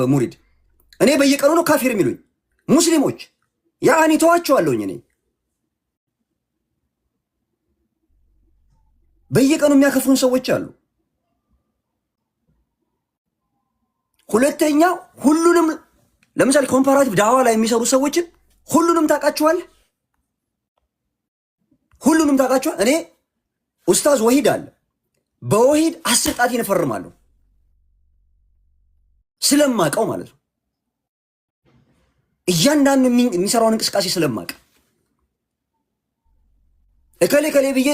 ሙሪድ እኔ በየቀኑ ነው ካፊር የሚሉኝ ሙስሊሞች ያኒ ተዋቸዋለሁኝ። እኔ በየቀኑ የሚያከፍሩን ሰዎች አሉ። ሁለተኛ ሁሉንም ለምሳሌ ኮምፓራቲቭ ዳዋ ላይ የሚሰሩ ሰዎችን ሁሉንም ታውቃቸዋለህ? ሁሉንም ታውቃቸዋለህ? እኔ ኡስታዝ ወሂድ አለ በወሂድ 10 ጣቴን እፈርማለሁ ስለማቀው ማለት ነው። እያንዳንዱ የሚሰራውን እንቅስቃሴ ስለማቀ እከሌ ብዬ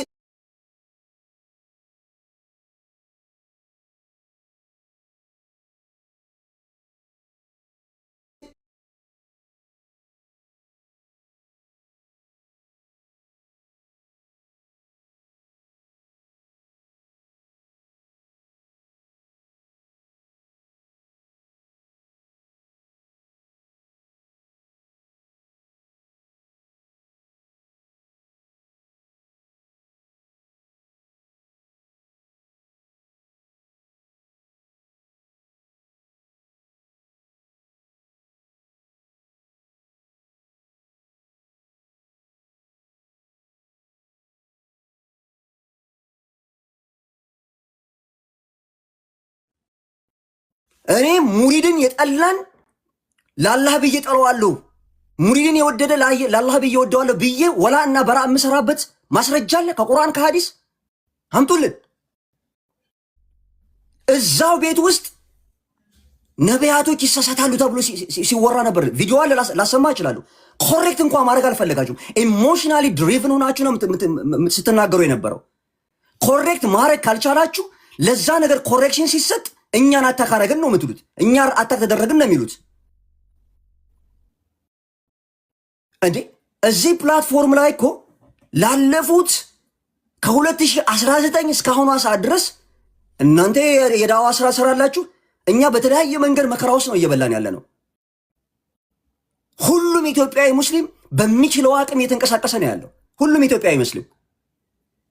እኔ ሙሪድን የጠላን ለአላህ ብዬ ጠለዋለሁ፣ ሙሪድን የወደደ ለአላህ ብዬ ወደዋለሁ ብዬ ወላ እና በራ የምሰራበት ማስረጃ አለ ከቁርአን ከሐዲስ አምጡልን። እዛው ቤት ውስጥ ነቢያቶች ይሳሳታሉ ተብሎ ሲወራ ነበር። ቪዲዮ አለ ላሰማ እችላለሁ። ኮሬክት እንኳን ማድረግ አልፈለጋችሁም። ኢሞሽናሊ ድሪቭን ሆናችሁ ነው ስትናገሩ የነበረው። ኮሬክት ማድረግ ካልቻላችሁ ለዛ ነገር ኮሬክሽን ሲሰጥ እኛን አታክ አደረግን ነው የምትሉት። እኛ አታክ ተደረግን ነው የሚሉት። እንዴ እዚህ ፕላትፎርም ላይ እኮ ላለፉት ከ2019 እስካሁኗ ሰዓት ድረስ እናንተ የዳዋ ስራ ሰራላችሁ። እኛ በተለያየ መንገድ መከራ ውስጥ ነው እየበላን ያለ ነው። ሁሉም ኢትዮጵያዊ ሙስሊም በሚችለው አቅም እየተንቀሳቀሰ ነው ያለው። ሁሉም ኢትዮጵያዊ ሙስሊም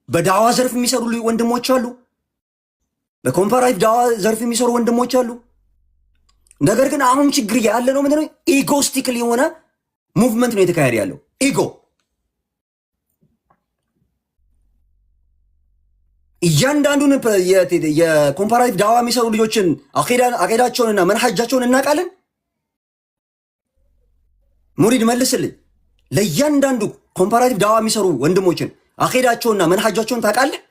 በዳዋ ዘርፍ የሚሰሩ ወንድሞች አሉ። በኮምፓራቲቭ ዳዋ ዘርፍ የሚሰሩ ወንድሞች አሉ። ነገር ግን አሁን ችግር ያለ ነው ምንድነው? ኢጎስቲክል የሆነ ሙቭመንት ነው የተካሄደ ያለው። ኢጎ እያንዳንዱን የኮምፓራቲቭ ዳዋ የሚሰሩ ልጆችን አቂዳቸውንና መንሐጃቸውን እናውቃለን። ሙሪድ መልስልኝ። ለእያንዳንዱ ኮምፓራቲቭ ዳዋ የሚሰሩ ወንድሞችን አቂዳቸውንና መንሐጃቸውን ታውቃለህ?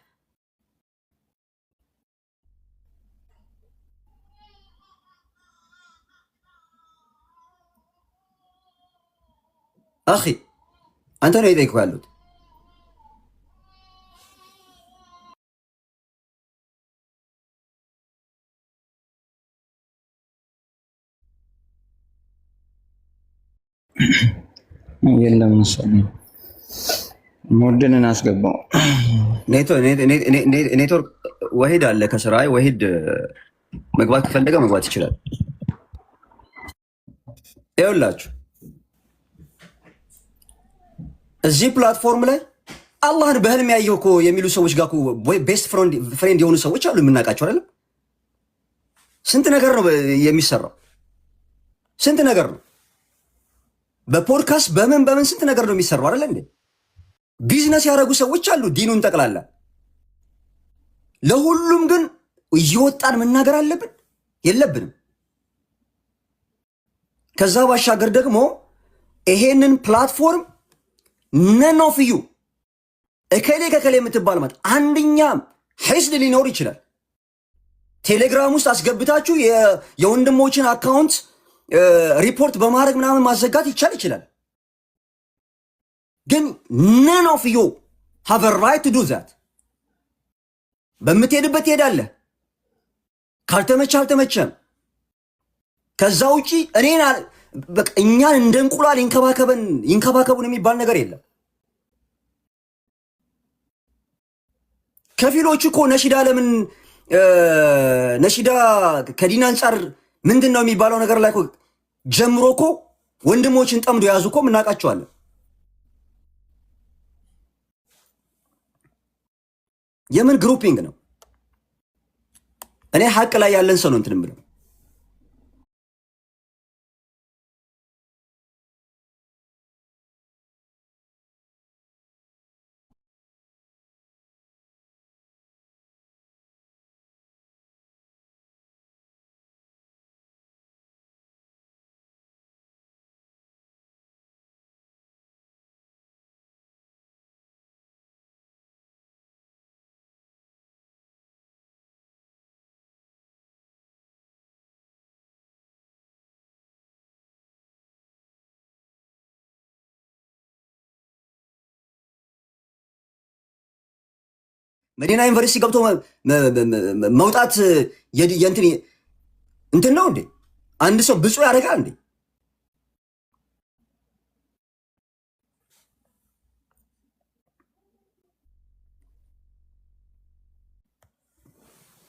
አኺ አንተ ነው የጠየቅኩህ ያሉት። የለም መሰለኝ ሞድንን አስገባው። ኔትወርክ ወሂድ አለ ከስራ ወሂድ መግባት ከፈለገ መግባት ይችላል። ይኸውላችሁ እዚህ ፕላትፎርም ላይ አላህን በህልም ያየው እኮ የሚሉ ሰዎች ጋር ቤስት ፍሬንድ የሆኑ ሰዎች አሉ፣ የምናውቃቸው አይደለም። ስንት ነገር ነው የሚሰራው፣ ስንት ነገር ነው በፖድካስት በምን ስንት ነገር ነው የሚሰራው አይደለ እንዴ? ቢዝነስ ያደረጉ ሰዎች አሉ ዲኑን ጠቅላላ። ለሁሉም ግን እየወጣን መናገር አለብን የለብንም? ከዛ ባሻገር ደግሞ ይሄንን ፕላትፎርም ነን ኦፍ ዩ እከሌ ከከሌ የምትባል ማለት አንደኛም ሂስድ ሊኖር ይችላል። ቴሌግራም ውስጥ አስገብታችሁ የወንድሞችን አካውንት ሪፖርት በማድረግ ምናምን ማዘጋት ይችላል። ግን ነን ኦፍ ዩ ሃቭ አ ራይት ቱ ዱ ዛት። በምትሄድበት ትሄዳለህ፣ ካልተመቸህ አልተመቸህም። ከዛ ውጪ በቃ እኛን እንደ እንቁላል ይንከባከቡን የሚባል ነገር የለም። ከፊሎቹ እኮ ነሺዳ ለምን ነሺዳ ከዲን አንጻር ምንድን ነው የሚባለው ነገር ላይ ጀምሮ እኮ ወንድሞችን ጠምዶ ያዙ እኮ እናውቃቸዋለን። የምን ግሩፒንግ ነው? እኔ ሀቅ ላይ ያለን ሰው ነው እንትን ብለው መዲና ዩኒቨርሲቲ ገብቶ መውጣት የእንትን እንትን ነው እንዴ? አንድ ሰው ብፁዕ ያደርጋል እንዴ?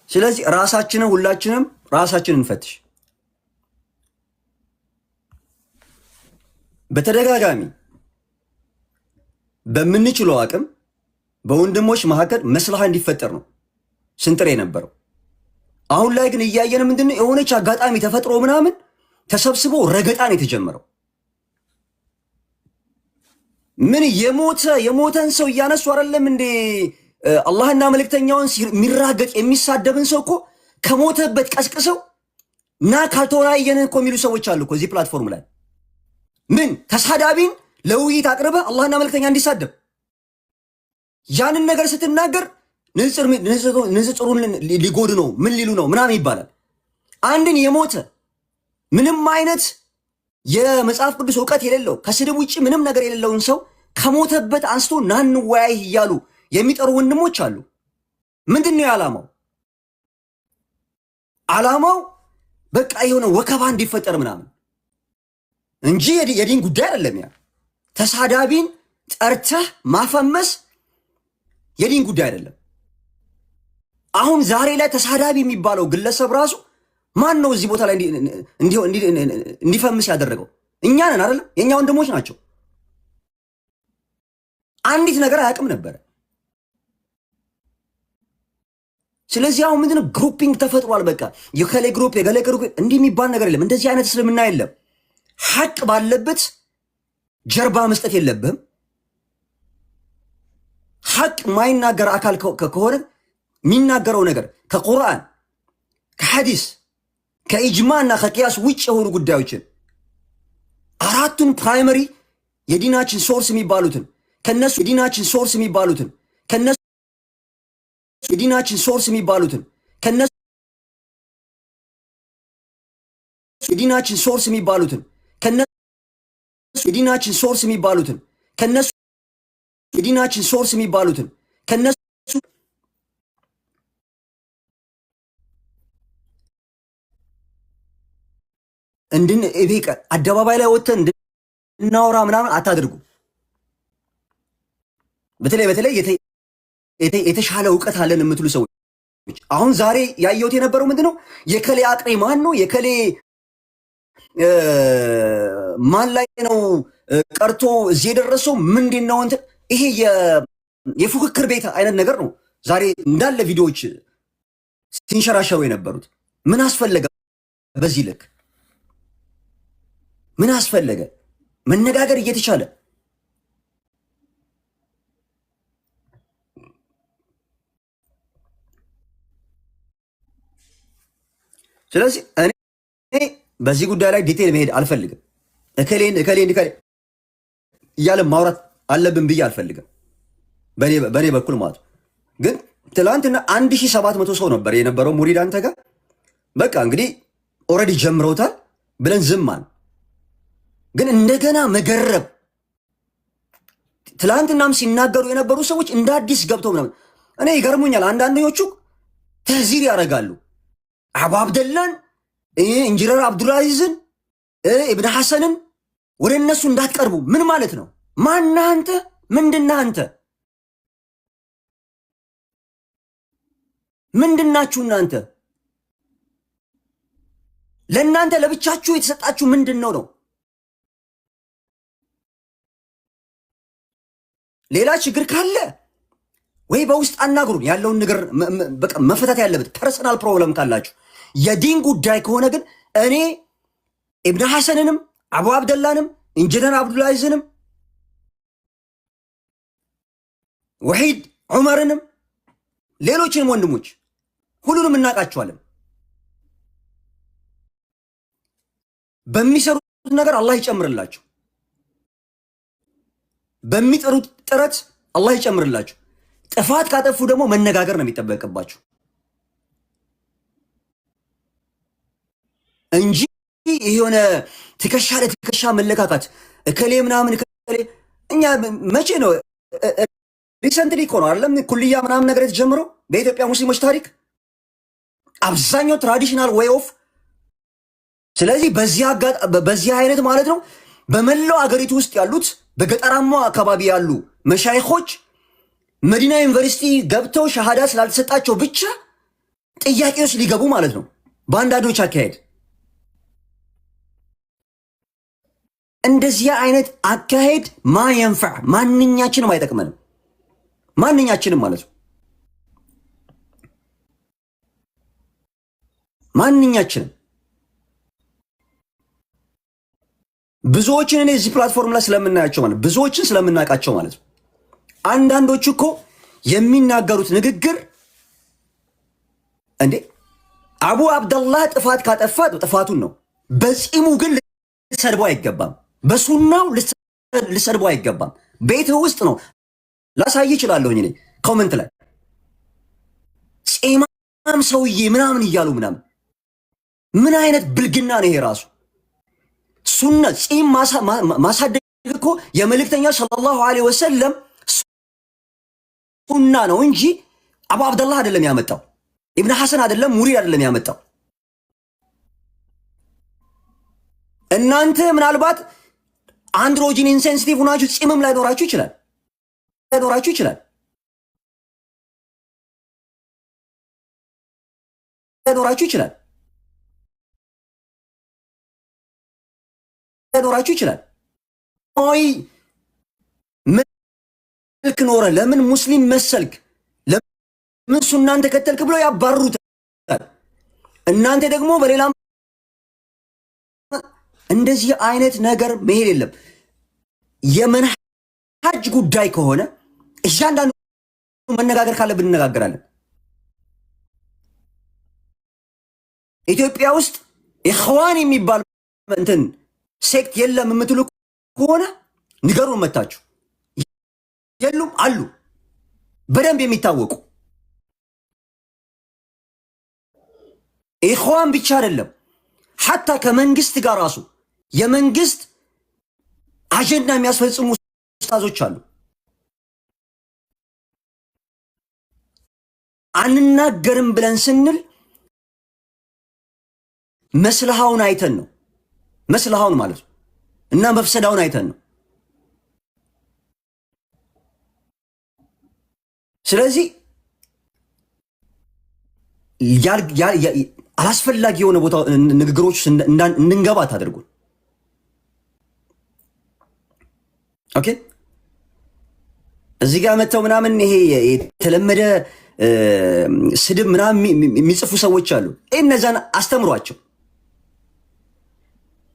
ስለዚህ ራሳችንን ሁላችንም ራሳችንን እንፈትሽ። በተደጋጋሚ በምንችለው አቅም በወንድሞች መካከል መስላሃ እንዲፈጠር ነው ስንጥር የነበረው። አሁን ላይ ግን እያየን ምንድነው የሆነች አጋጣሚ ተፈጥሮ ምናምን ተሰብስቦ ረገጣን የተጀመረው። ምን የሞተን ሰው እያነሱ አይደለም እንዴ? አላህና መልእክተኛውን የሚራገጥ የሚሳደብን ሰው እኮ ከሞተበት ቀስቅሰው ና ካልተወያየን እኮ የሚሉ ሰዎች አሉ እኮ እዚህ ፕላትፎርም ላይ። ምን ተሳዳቢን ለውይይት አቅርበ አላህና መልእክተኛ እንዲሳደብ ያንን ነገር ስትናገር ንጽጽሩን ሊጎድ ነው ምን ሊሉ ነው ምናምን ይባላል። አንድን የሞተ ምንም አይነት የመጽሐፍ ቅዱስ እውቀት የሌለው ከስድብ ውጭ ምንም ነገር የሌለውን ሰው ከሞተበት አንስቶ ና እንወያይ እያሉ የሚጠሩ ወንድሞች አሉ። ምንድነው ዓላማው? ዓላማው በቃ የሆነ ወከባ እንዲፈጠር ምናምን እንጂ የዲን ጉዳይ አይደለም። ያ ተሳዳቢን ጠርተህ ማፈመስ የዲን ጉዳይ አይደለም። አሁን ዛሬ ላይ ተሳዳቢ የሚባለው ግለሰብ ራሱ ማን ነው እዚህ ቦታ ላይ እንዲፈምስ ያደረገው? እኛ ነን አይደለም? የኛ ወንድሞች ናቸው። አንዲት ነገር አያውቅም ነበረ። ስለዚህ አሁን ምንድነው ግሩፒንግ ተፈጥሯል። በቃ የከሌ ግሩፕ የገሌ ግሩፕ እንዲህ የሚባል ነገር የለም። እንደዚህ አይነት እስልምና የለም። ሐቅ ባለበት ጀርባ መስጠት የለብህም። ሐቅ ማይናገር አካል ከሆነ የሚናገረው ነገር ከቁርአን ከሐዲስ ከኢጅማዕና ከቂያስ ውጭ የሆኑ ጉዳዮችን አራቱን ፕራይመሪ የዲናችን ሶርስ የሚባሉትን ከነሱ የዲናችን ሶርስ የሚባሉትን ከነሱ የዲናችን ሶርስ የሚባሉትን ከነሱ የዲናችን ሶርስ የሚባሉትን ከነሱ የዲናችን ሶርስ የሚባሉትን ከነሱ የዲናችን ሶርስ የሚባሉትን ከነሱ እቤቀ አደባባይ ላይ ወጥተን እንድናወራ ምናምን አታድርጉ። በተለይ የተሻለ እውቀት አለን የምትሉ ሰዎች አሁን ዛሬ ያየሁት የነበረው ምንድነው የከሌ አቅሬ ማን ነው የከሌ ማን ላይ ነው ቀርቶ እዚህ የደረሰው ምንድነው እንትን ይሄ የፉክክር ቤት አይነት ነገር ነው። ዛሬ እንዳለ ቪዲዮዎች ሲንሸራሸሩ የነበሩት ምን አስፈለገ? በዚህ ልክ ምን አስፈለገ? መነጋገር እየተቻለ ስለዚህ እኔ በዚህ ጉዳይ ላይ ዲቴል መሄድ አልፈልግም። እከሌን እያለ ማውራት አለብን ብዬ አልፈልግም። በእኔ በኩል ማለት ግን ትላንትና 1700 ሰው ነበር የነበረው ሙሪድ አንተ ጋር። በቃ እንግዲህ ኦልሬዲ ጀምረውታል ብለን ዝማን። ግን እንደገና መገረብ ትላንትናም ሲናገሩ የነበሩ ሰዎች እንደ አዲስ ገብተው ምናምን እኔ ይገርሙኛል። አንዳንዶቹ ተህዚር ያደርጋሉ። አቡ አብደላን ኢንጂነር አብዱልአዚዝን ኢብን ሐሰንን ወደ እነሱ እንዳትቀርቡ ምን ማለት ነው? ማነህ አንተ? ምንድነህ አንተ? ምንድናችሁ እናንተ? ለእናንተ ለብቻችሁ የተሰጣችሁ ምንድን ነው? ሌላ ችግር ካለ ወይ በውስጥ አናግሩን። ያለውን ነገር በቃ መፈታት ያለበት ፐርሰናል ፕሮብለም ካላችሁ የዲን ጉዳይ ከሆነ ግን እኔ ኢብን ሐሰንንም አቡ አብደላንም ኢንጂነር አብዱልአዚዝንም ወሒድ ዑመርንም ሌሎችንም ወንድሞች ሁሉንም እናውቃቸዋለን። በሚሰሩት ነገር አላህ ይጨምርላቸው፣ በሚጠሩት ጥረት አላህ ይጨምርላቸው። ጥፋት ካጠፉ ደግሞ መነጋገር ነው የሚጠበቅባቸው እንጂ የሆነ ትከሻ ለትከሻ መለካካት እከሌ ምናምን እከሌ። እኛ መቼ ነው ሪሰንትሊ እኮ ነው አይደለም ኩልያ ምናምን ነገር የተጀመረው በኢትዮጵያ ሙስሊሞች ታሪክ አብዛኛው ትራዲሽናል ዌይ ኦፍ። ስለዚህ በዚህ አይነት ማለት ነው በመላው አገሪቱ ውስጥ ያሉት በገጠራማው አካባቢ ያሉ መሻይኾች መዲና ዩኒቨርሲቲ ገብተው ሸሃዳ ስላልተሰጣቸው ብቻ ጥያቄ ውስጥ ሊገቡ ማለት ነው በአንዳንዶች አካሄድ። እንደዚህ አይነት አካሄድ ማየንፈዕ ማንኛችንም አይጠቅመንም፣ ማንኛችንም ማለት ነው ማንኛችንም። ብዙዎችን እኔ እዚህ ፕላትፎርም ላይ ስለምናያቸው ማለት ብዙዎችን ስለምናውቃቸው ማለት ነው አንዳንዶቹ እኮ የሚናገሩት ንግግር እንዴ አቡ አብደላህ ጥፋት ካጠፋ ጥፋቱን ነው። በጺሙ ግን ልሰድበው አይገባም፣ በሱናው ልሰድበው አይገባም። ቤት ውስጥ ነው ላሳይ እችላለሁኝ እኔ ኮሜንት ላይ ጺማም ሰውዬ ምናምን እያሉ ምናምን። ምን አይነት ብልግና ነው ይሄ ራሱ? ሱና ጺም ማሳደግ እኮ የመልእክተኛ ሰለላሁ ዐለይሂ ወሰለም ሱና ነው እንጂ አቡ አብደላህ አይደለም ያመጣው፣ ኢብኑ ሐሰን አይደለም፣ ሙሪድ አይደለም ያመጣው። እናንተ ምናልባት አንድሮጂን ኢንሴንሲቲቭ ሆናችሁ ጺምም ላይኖራችሁ ይችላል ላይኖራችሁ ይችላል ላይኖራችሁ ይችላል ላይኖራችሁ ይችላል። ኦይ መልክ ኖረ ለምን ሙስሊም መሰልክ ለምን ሱናን ተከተልክ ብሎ ያባሩታል። እናንተ ደግሞ በሌላ እንደዚህ አይነት ነገር መሄድ የለም። የመንሃጅ ጉዳይ ከሆነ እያንዳንዱ መነጋገር ካለብን እንነጋገራለን። ኢትዮጵያ ውስጥ ኢኽዋን የሚባል እንትን ሴክት የለም የምትሉ ከሆነ ንገሩን መታችሁ። የሉም አሉ በደንብ የሚታወቁ ኢኽዋን ብቻ አይደለም ሐታ ከመንግስት ጋር ራሱ የመንግስት አጀንዳ የሚያስፈጽሙ ኡስታዞች አሉ። አንናገርም ብለን ስንል መስልሃውን አይተን ነው፣ መስልሃውን ማለት ነው እና መፍሰዳውን አይተን ነው። ስለዚህ አላስፈላጊ የሆነ ቦታ ንግግሮች እንድንገባ ታደርጉን። ኦኬ እዚህ ጋር መተው ምናምን ይሄ የተለመደ ስድብ ምናምን የሚጽፉ ሰዎች አሉ። እነዛን አስተምሯቸው።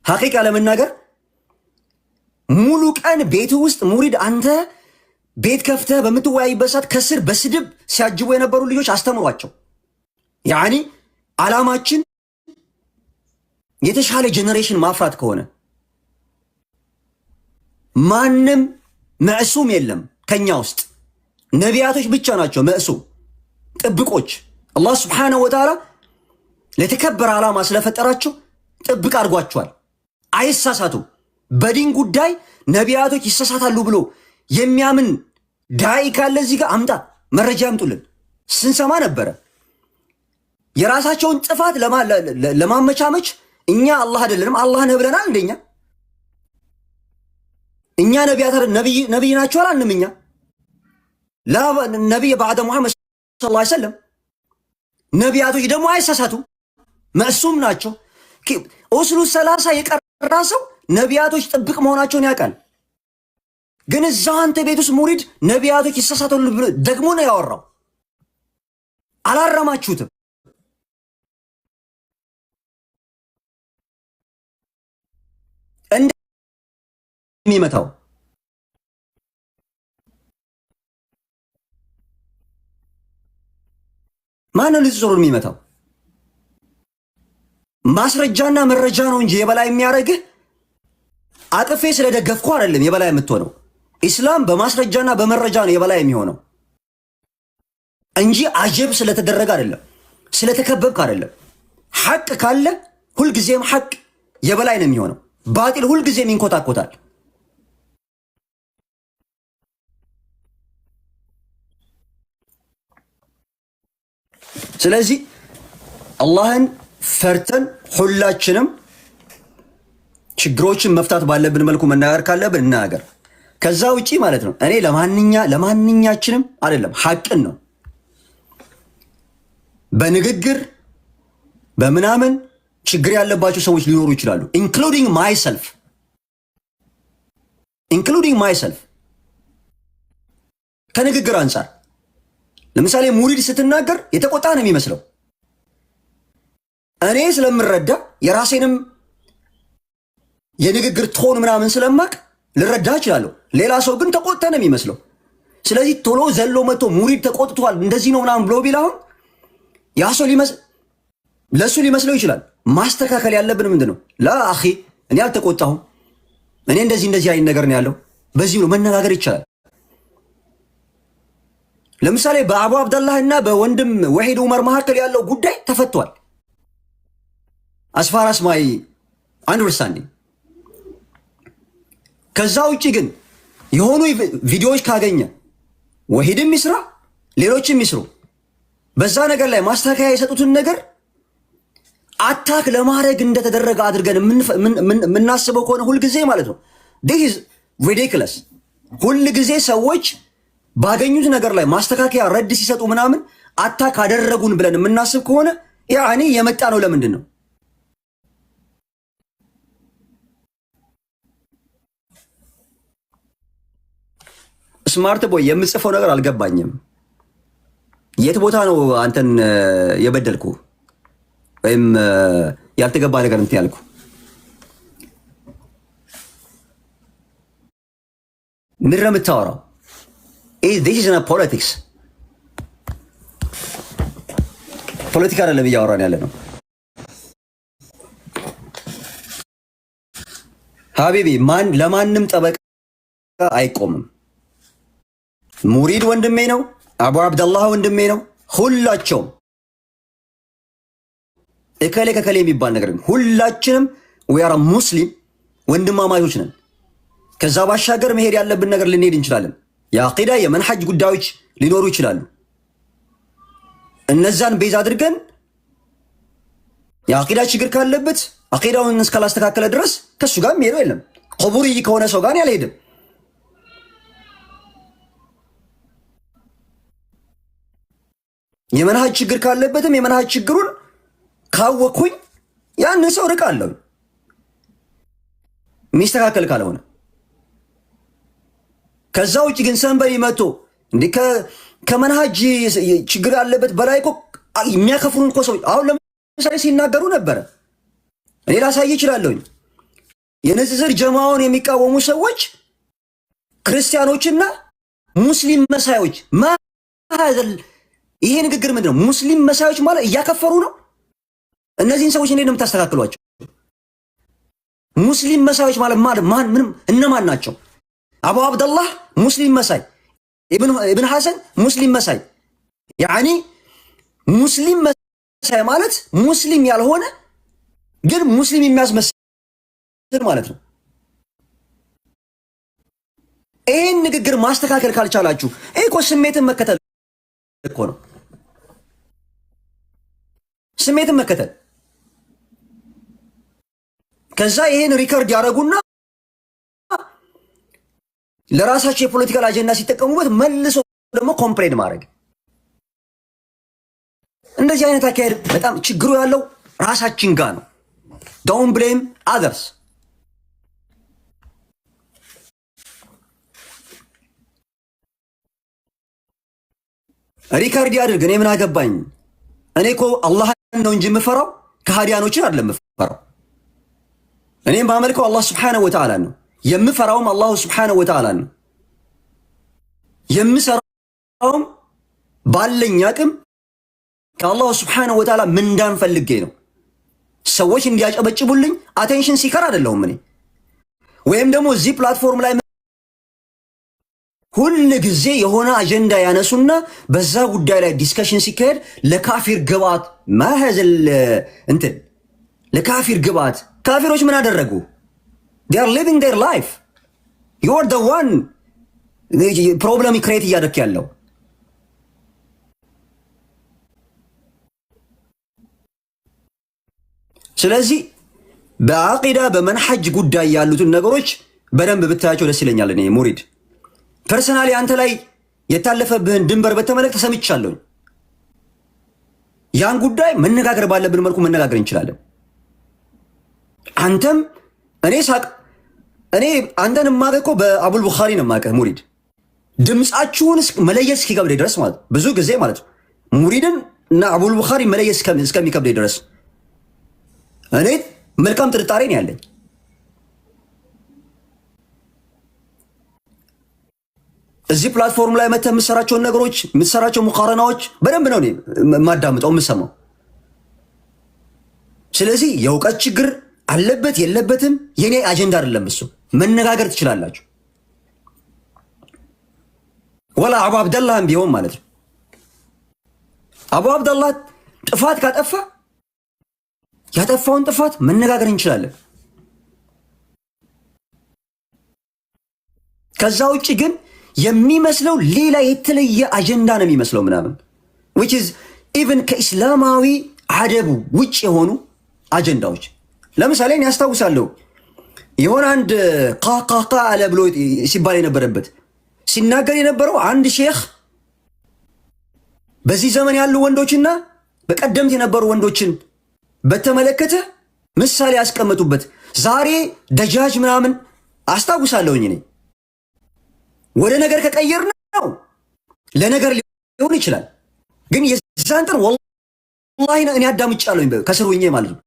ሐቂቃ ለመናገር ሙሉ ቀን ቤት ውስጥ ሙሪድ አንተ ቤት ከፍተህ በምትወያይበት ሰዓት ከስር በስድብ ሲያጅቡ የነበሩ ልጆች አስተምሯቸው። ያኒ ዓላማችን የተሻለ ጄኔሬሽን ማፍራት ከሆነ ማንም መዕሱም የለም ከኛ ውስጥ ነቢያቶች ብቻ ናቸው መዕሱም ጥብቆች። አላህ ስብሓነሁ ወተዓላ ለተከበረ ዓላማ ስለፈጠራቸው ጥብቅ አድርጓቸዋል። አይሳሳቱም። በዲን ጉዳይ ነቢያቶች ይሳሳታሉ ብሎ የሚያምን ዳይ ካለ እዚህ ጋር አምጣ፣ መረጃ ያምጡልን። ስንሰማ ነበረ የራሳቸውን ጥፋት ለማመቻመች እኛ አላህ አይደለንም አላህ ነህ ብለናል። እንደኛ እኛ ነቢያት ነቢይ ናቸው አላልንም። እኛ ነቢይ ባዕደ ሙሐመድ ሰለላሁ ዐለይሂ ወሰለም ነቢያቶች ደግሞ አይሳሳቱ መዕሱም ናቸው። ኡስሉ ሰላሳ የቀራ ሰው ነቢያቶች ጥብቅ መሆናቸውን ያውቃል። ግን እዛው አንተ ቤት ውስጥ ሙሪድ ነቢያቶች ይሳሳታሉ ብሎ ደግሞ ነው ያወራው። አላረማችሁትም። የሚመታው ማነው? ልትዞሩን የሚመታው ማስረጃና መረጃ ነው እንጂ የበላይ የሚያደርግህ አቅፌ ስለደገፍኩ አይደለም የበላይ የምትሆነው። ኢስላም በማስረጃና በመረጃ ነው የበላይ የሚሆነው እንጂ አጀብ ስለተደረገ አይደለም፣ ስለተከበብክ አይደለም። ሐቅ ካለ ሁልጊዜም ሐቅ የበላይ ነው የሚሆነው። ባጢል ሁልጊዜም ይንኮታኮታል። ስለዚህ አላህን ፈርተን ሁላችንም ችግሮችን መፍታት ባለብን መልኩ መናገር ካለብን እናገር። ከዛ ውጪ ማለት ነው እኔ ለማንኛችንም አይደለም ሐቅን ነው በንግግር በምናምን ችግር ያለባቸው ሰዎች ሊኖሩ ይችላሉ ኢንክሉዲንግ ማይሰልፍ ከንግግር አንፃር ለምሳሌ ሙሪድ ስትናገር የተቆጣ ነው የሚመስለው እኔ ስለምረዳ የራሴንም የንግግር ቶን ምናምን ስለማቅ ልረዳ እችላለሁ ሌላ ሰው ግን ተቆጣ ነው የሚመስለው ስለዚህ ቶሎ ዘሎ መጥቶ ሙሪድ ተቆጥቷል እንደዚህ ነው ምናምን ብሎ ቢላው ያ ሰው ለሱ ሊመስለው ይችላል ማስተካከል ያለብን ምንድነው ላ አኺ እኔ አልተቆጣሁም እኔ እንደዚህ አይነት ነገር ነው ያለው በዚህ ነው መነጋገር ይቻላል ለምሳሌ በአቡ አብደላህ እና በወንድም ወሂድ ዑመር መካከል ያለው ጉዳይ ተፈቷል as far as my understanding ከዛ ውጪ ግን የሆኑ ቪዲዮዎች ካገኘ ወሂድም ይስራ ሌሎችም ይስሩ በዛ ነገር ላይ ማስተካከያ የሰጡትን ነገር አታክ ለማድረግ እንደተደረገ አድርገን የምናስበው ከሆነ ሁሉ ጊዜ ማለት ነው this is ridiculous ሁሉ ጊዜ ሰዎች ባገኙት ነገር ላይ ማስተካከያ ረድ ሲሰጡ ምናምን አታክ አደረጉን ብለን የምናስብ ከሆነ ያኒ የመጣ ነው ለምንድን ነው ስማርት ቦይ የምጽፈው ነገር አልገባኝም የት ቦታ ነው አንተን የበደልኩ ወይም ያልተገባ ነገር እንት ያልኩ ምንድን ነው የምታወራው this is not politics ፖለቲካ አይደለም እያወራን ያለ ነው ሀቢቢ ለማንም ጠበቃ አይቆምም ሙሪድ ወንድሜ ነው አቡ አብደላህ ወንድሜ ነው ሁላቸውም እከሌ ከከሌ የሚባል ነገር ሁላችንም we are ሙስሊም ወንድማማቾች ነን ከዛ ባሻገር መሄድ ያለብን ነገር ልንሄድ እንችላለን የአቂዳ የመንሐጅ ጉዳዮች ሊኖሩ ይችላሉ እነዛን ቤዝ አድርገን የአቂዳ ችግር ካለበት አቂዳውን እስካላስተካከለ ድረስ ከሱ ጋር የሚሄደው የለም ቁቡሪ ከሆነ ሰው ጋር ያልሄድም የመንሐጅ ችግር ካለበትም የመንሐጅ ችግሩን ካወኩኝ ያንን ሰው ርቃለሁ ሚስተካከል ካልሆነ ከዛ ውጪ ግን ሰንበሪ መጥቶ እንዴ ከመንሐጅ ችግር ያለበት በላይ እኮ የሚያከፍሩን እኮ ሰዎች አሁን ለምሳሌ ሲናገሩ ነበር እኔ ላሳይ እችላለሁ የንጽጽር ጀማውን የሚቃወሙ ሰዎች ክርስቲያኖችና ሙስሊም መሳዮች ማዘል ይሄ ንግግር ምንድነው ሙስሊም መሳዮች ማለት እያከፈሩ ነው እነዚህን ሰዎች እንዴት ነው የምታስተካክሏቸው ሙስሊም መሳዮች ማለት ማን ምንም እነማን ናቸው አቡ አብደላህ ሙስሊም መሳይ ኢብኑ ሐሰን ሙስሊም መሳይ ያኒ ሙስሊም መሳይ ማለት ሙስሊም ያልሆነ ግን ሙስሊም የሚያስመስል ማለት ነው ይሄን ንግግር ማስተካከል ካልቻላችሁ ይሄ እኮ ስሜትን መከተል እኮ ነው ስሜትን መከተል ከዛ ይሄን ሪከርድ ያደረጉና ለራሳቸው የፖለቲካል አጀንዳ ሲጠቀሙበት መልሶ ደግሞ ኮምፕሌን ማድረግ እንደዚህ አይነት አካሄድ በጣም ችግሩ ያለው ራሳችን ጋር ነው don't blame others ሪከርድ ያድርግ እኔ ምን አገባኝ እኔ እኮ አላህን ነው እንጂ የምፈራው ከሃዲያኖችን አይደለም የምፈራው እኔም ባመልከው አላህ Subhanahu Wa Ta'ala ነው የምፈራውም አላህ Subhanahu Wa Ta'ala ነው የምሰራውም ባለኝ አቅም ከአላህ Subhanahu Wa Ta'ala ምንዳን ፈልጌ ነው ሰዎች እንዲያጨበጭቡልኝ አቴንሽን ሲከር አይደለሁም እኔ ወይም ደግሞ እዚህ ፕላትፎርም ላይ ሁሉ ጊዜ የሆነ አጀንዳ ያነሱና በዛ ጉዳይ ላይ ዲስከሽን ሲካሄድ ለካፊር ግባት ማህዘል እንትን ለካፊር ግባት ካፊሮች ምን አደረጉ they are living their life you are the one problem create እያደረክ ያለው ስለዚህ በአቂዳ በመንሐጅ ጉዳይ ያሉትን ነገሮች በደንብ ብታያቸው ደስ ይለኛል። እኔ ሙሪድ ፐርሰናሊ አንተ ላይ የታለፈብህን ድንበር በተመለከተ ሰምቻለሁ። ያን ጉዳይ መነጋገር ባለብን መልኩ መነጋገር እንችላለን። አንተም እኔ አንተን የማውቀው በአቡል ቡኻሪ ነው የማውቀው ሙሪድ ድምፃችሁን መለየት እስኪከብድ ድረስ ማለት ብዙ ጊዜ ማለት ሙሪድን እና አቡል ቡኻሪ መለየት እስከሚከብድ ድረስ እኔ መልካም ጥርጣሬ ነው ያለኝ። እዚህ ፕላትፎርም ላይ መተህ የምትሰራቸውን ነገሮች የምትሰራቸው ሙቃረናዎች በደንብ ነው እኔ የማዳምጠው የምሰማው። ስለዚህ የእውቀት ችግር አለበት የለበትም የኔ አጀንዳ አይደለም። እሱ መነጋገር ትችላላችሁ። ወላ አቡ አብደላህም ቢሆን ማለት ነው። አቡ አብደላህ ጥፋት ካጠፋ ያጠፋውን ጥፋት መነጋገር እንችላለን። ከዛ ውጭ ግን የሚመስለው ሌላ የተለየ አጀንዳ ነው የሚመስለው ምናምን which is even ከኢስላማዊ አደቡ ውጭ የሆኑ አጀንዳዎች። ለምሳሌ እኔ ያስታውሳለሁ የሆነ አንድ ቃቃቃ አለ ብሎ ሲባል የነበረበት ሲናገር የነበረው አንድ ሼክ በዚህ ዘመን ያሉ ወንዶችና በቀደምት የነበሩ ወንዶችን በተመለከተ ምሳሌ ያስቀመጡበት ዛሬ ደጃጅ ምናምን አስታውሳለሁኝ። እኔ ወደ ነገር ከቀየር ነው ለነገር ሊሆን ይችላል፣ ግን የዛን ጥር ወላሂ እኔ አዳምጫለሁኝ ከስር ሆኜ ማለት ነው።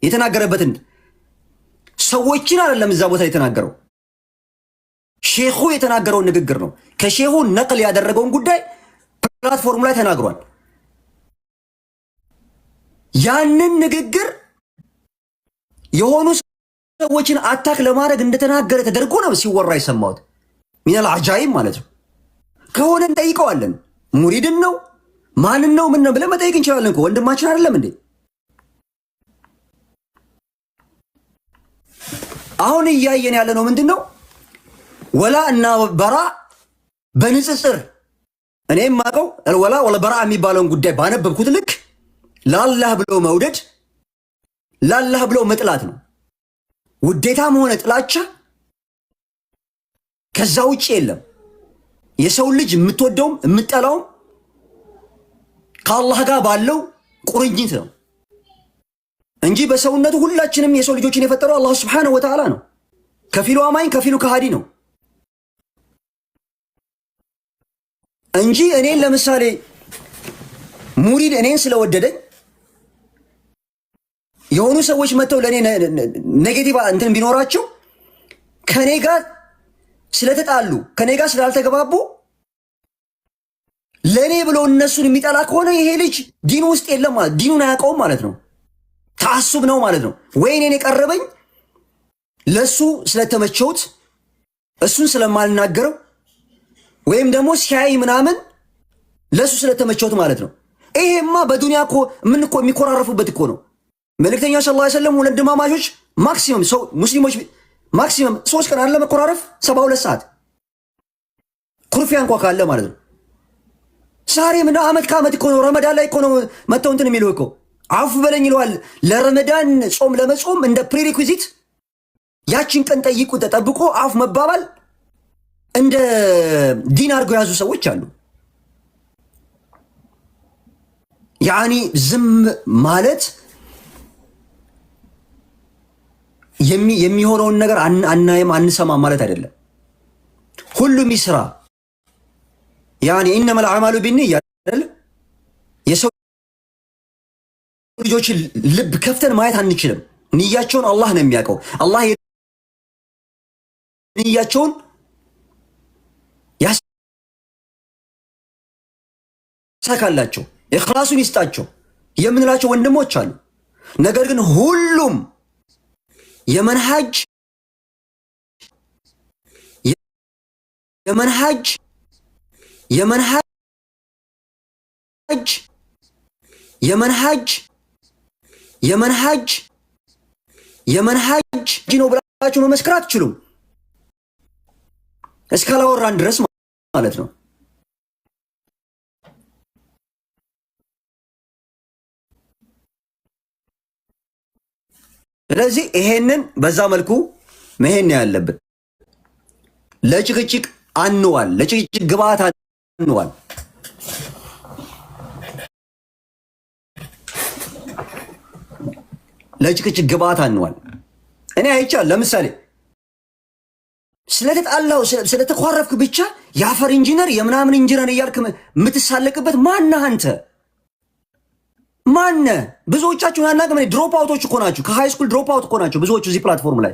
የተናገረበትን ሰዎችን አይደለም እዛ ቦታ የተናገረው ሼኹ የተናገረውን ንግግር ነው። ከሼኹ ነቅል ያደረገውን ጉዳይ ፕላትፎርም ላይ ተናግሯል። ያንን ንግግር የሆኑ ሰዎችን አታክ ለማድረግ እንደተናገረ ተደርጎ ነው ሲወራ የሰማሁት። ሚነል አጃይብ ማለት ነው። ከሆነ እንጠይቀዋለን። ሙሪድን ነው ማንን ነው ምን ነው ብለን መጠየቅ እንችላለን እኮ ወንድማችን አይደለም እንዴ? አሁን እያየን ያለ ነው ምንድነው? ወላ እና በራ በንጽጽር እኔ የማውቀው ወላ በራ የሚባለውን ጉዳይ ባነበብኩት ልክ ለአላህ ብሎ መውደድ ለአላህ ብሎ መጥላት ነው። ውዴታም ሆነ ጥላቻ ከዛ ውጭ የለም። የሰው ልጅ የምትወደውም የምጠላውም ከአላህ ጋር ባለው ቁርኝት ነው እንጂ በሰውነቱ ሁላችንም የሰው ልጆችን የፈጠረው አላህ ሱብሓነሁ ወተዓላ ነው። ከፊሉ አማኝ ከፊሉ ከሃዲ ነው እንጂ እኔን ለምሳሌ ሙሪድ እኔን ስለወደደኝ የሆኑ ሰዎች መተው ለኔ ኔጌቲቭ እንትን ቢኖራቸው ከኔ ጋር ስለተጣሉ ከኔ ጋር ስላልተገባቡ ለኔ ብሎ እነሱን የሚጠላ ከሆነ ይሄ ልጅ ዲን ውስጥ የለም ማለት ዲኑን አያውቀውም ማለት ነው። ተዓሱብ ነው ማለት ነው። ወይ እኔን የቀረበኝ ለሱ ስለተመቸውት እሱን ስለማልናገረው ወይም ደግሞ ሲያይ ምናምን ለሱ ስለተመቸውት ማለት ነው። ይሄማ በዱንያ እኮ ምን እኮ የሚኮራረፉበት እኮ ነው። መልእክተኛ ሰለላሁ ዐለይሂ ወሰለም ወንድማማቾች ማክሲመም ሰው ሙስሊሞች ማክሲመም 3 ቀን አለ መኮራረፍ 72 ሰዓት ኩርፊያ እንኳን ካለ ማለት ነው። ዛሬ ምን አመት ከአመት እኮ ነው ረመዳን ላይ እኮ ነው መተው እንትን የሚለው እኮ አፉ በለኝ ይለዋል። ለረመዳን ጾም ለመጾም እንደ ፕሪሪኩዊዚት ያችን ቀን ጠይቁ ተጠብቆ አፍ መባባል እንደ ዲን አድርገው ያዙ ሰዎች አሉ። ያኒ ዝም ማለት የሚሆነውን ነገር አናይም አንሰማ ማለት አይደለም። ሁሉም ይስራ። ያኒ ኢነመል አዕማሉ ቢንኒያ አይደል? የሰው ልጆችን ልብ ከፍተን ማየት አንችልም። ንያቸውን አላህ ነው የሚያውቀው። አላህ ንያቸውን ያሳካላቸው ኢኽላሱን ይስጣቸው የምንላቸው ወንድሞች አሉ። ነገር ግን ሁሉም የመንሃጅ ነው ብላችሁ መመስከር አትችሉም እስካላወራን ድረስ ማለት ነው። ስለዚህ ይሄንን በዛ መልኩ መሄድ ነው ያለብን። ለጭቅጭቅ አንዋል፣ ለጭቅጭቅ ግብአት አንዋል። ለጭቅጭቅ ግብአት አንዋል። እኔ አይቻል ለምሳሌ ስለተጣላው ስለተኳረፍክ ብቻ የአፈር ኢንጂነር የምናምን ኢንጂነር እያልክ የምትሳለቅበት ማነህ አንተ? ማነህ? ብዙዎቻችሁን አናውቅም። ድሮፕ አውቶች እኮ ናችሁ። ከሃይ ስኩል ድሮፕ አውት እኮ ናችሁ ብዙዎቹ እዚህ ፕላትፎርም ላይ።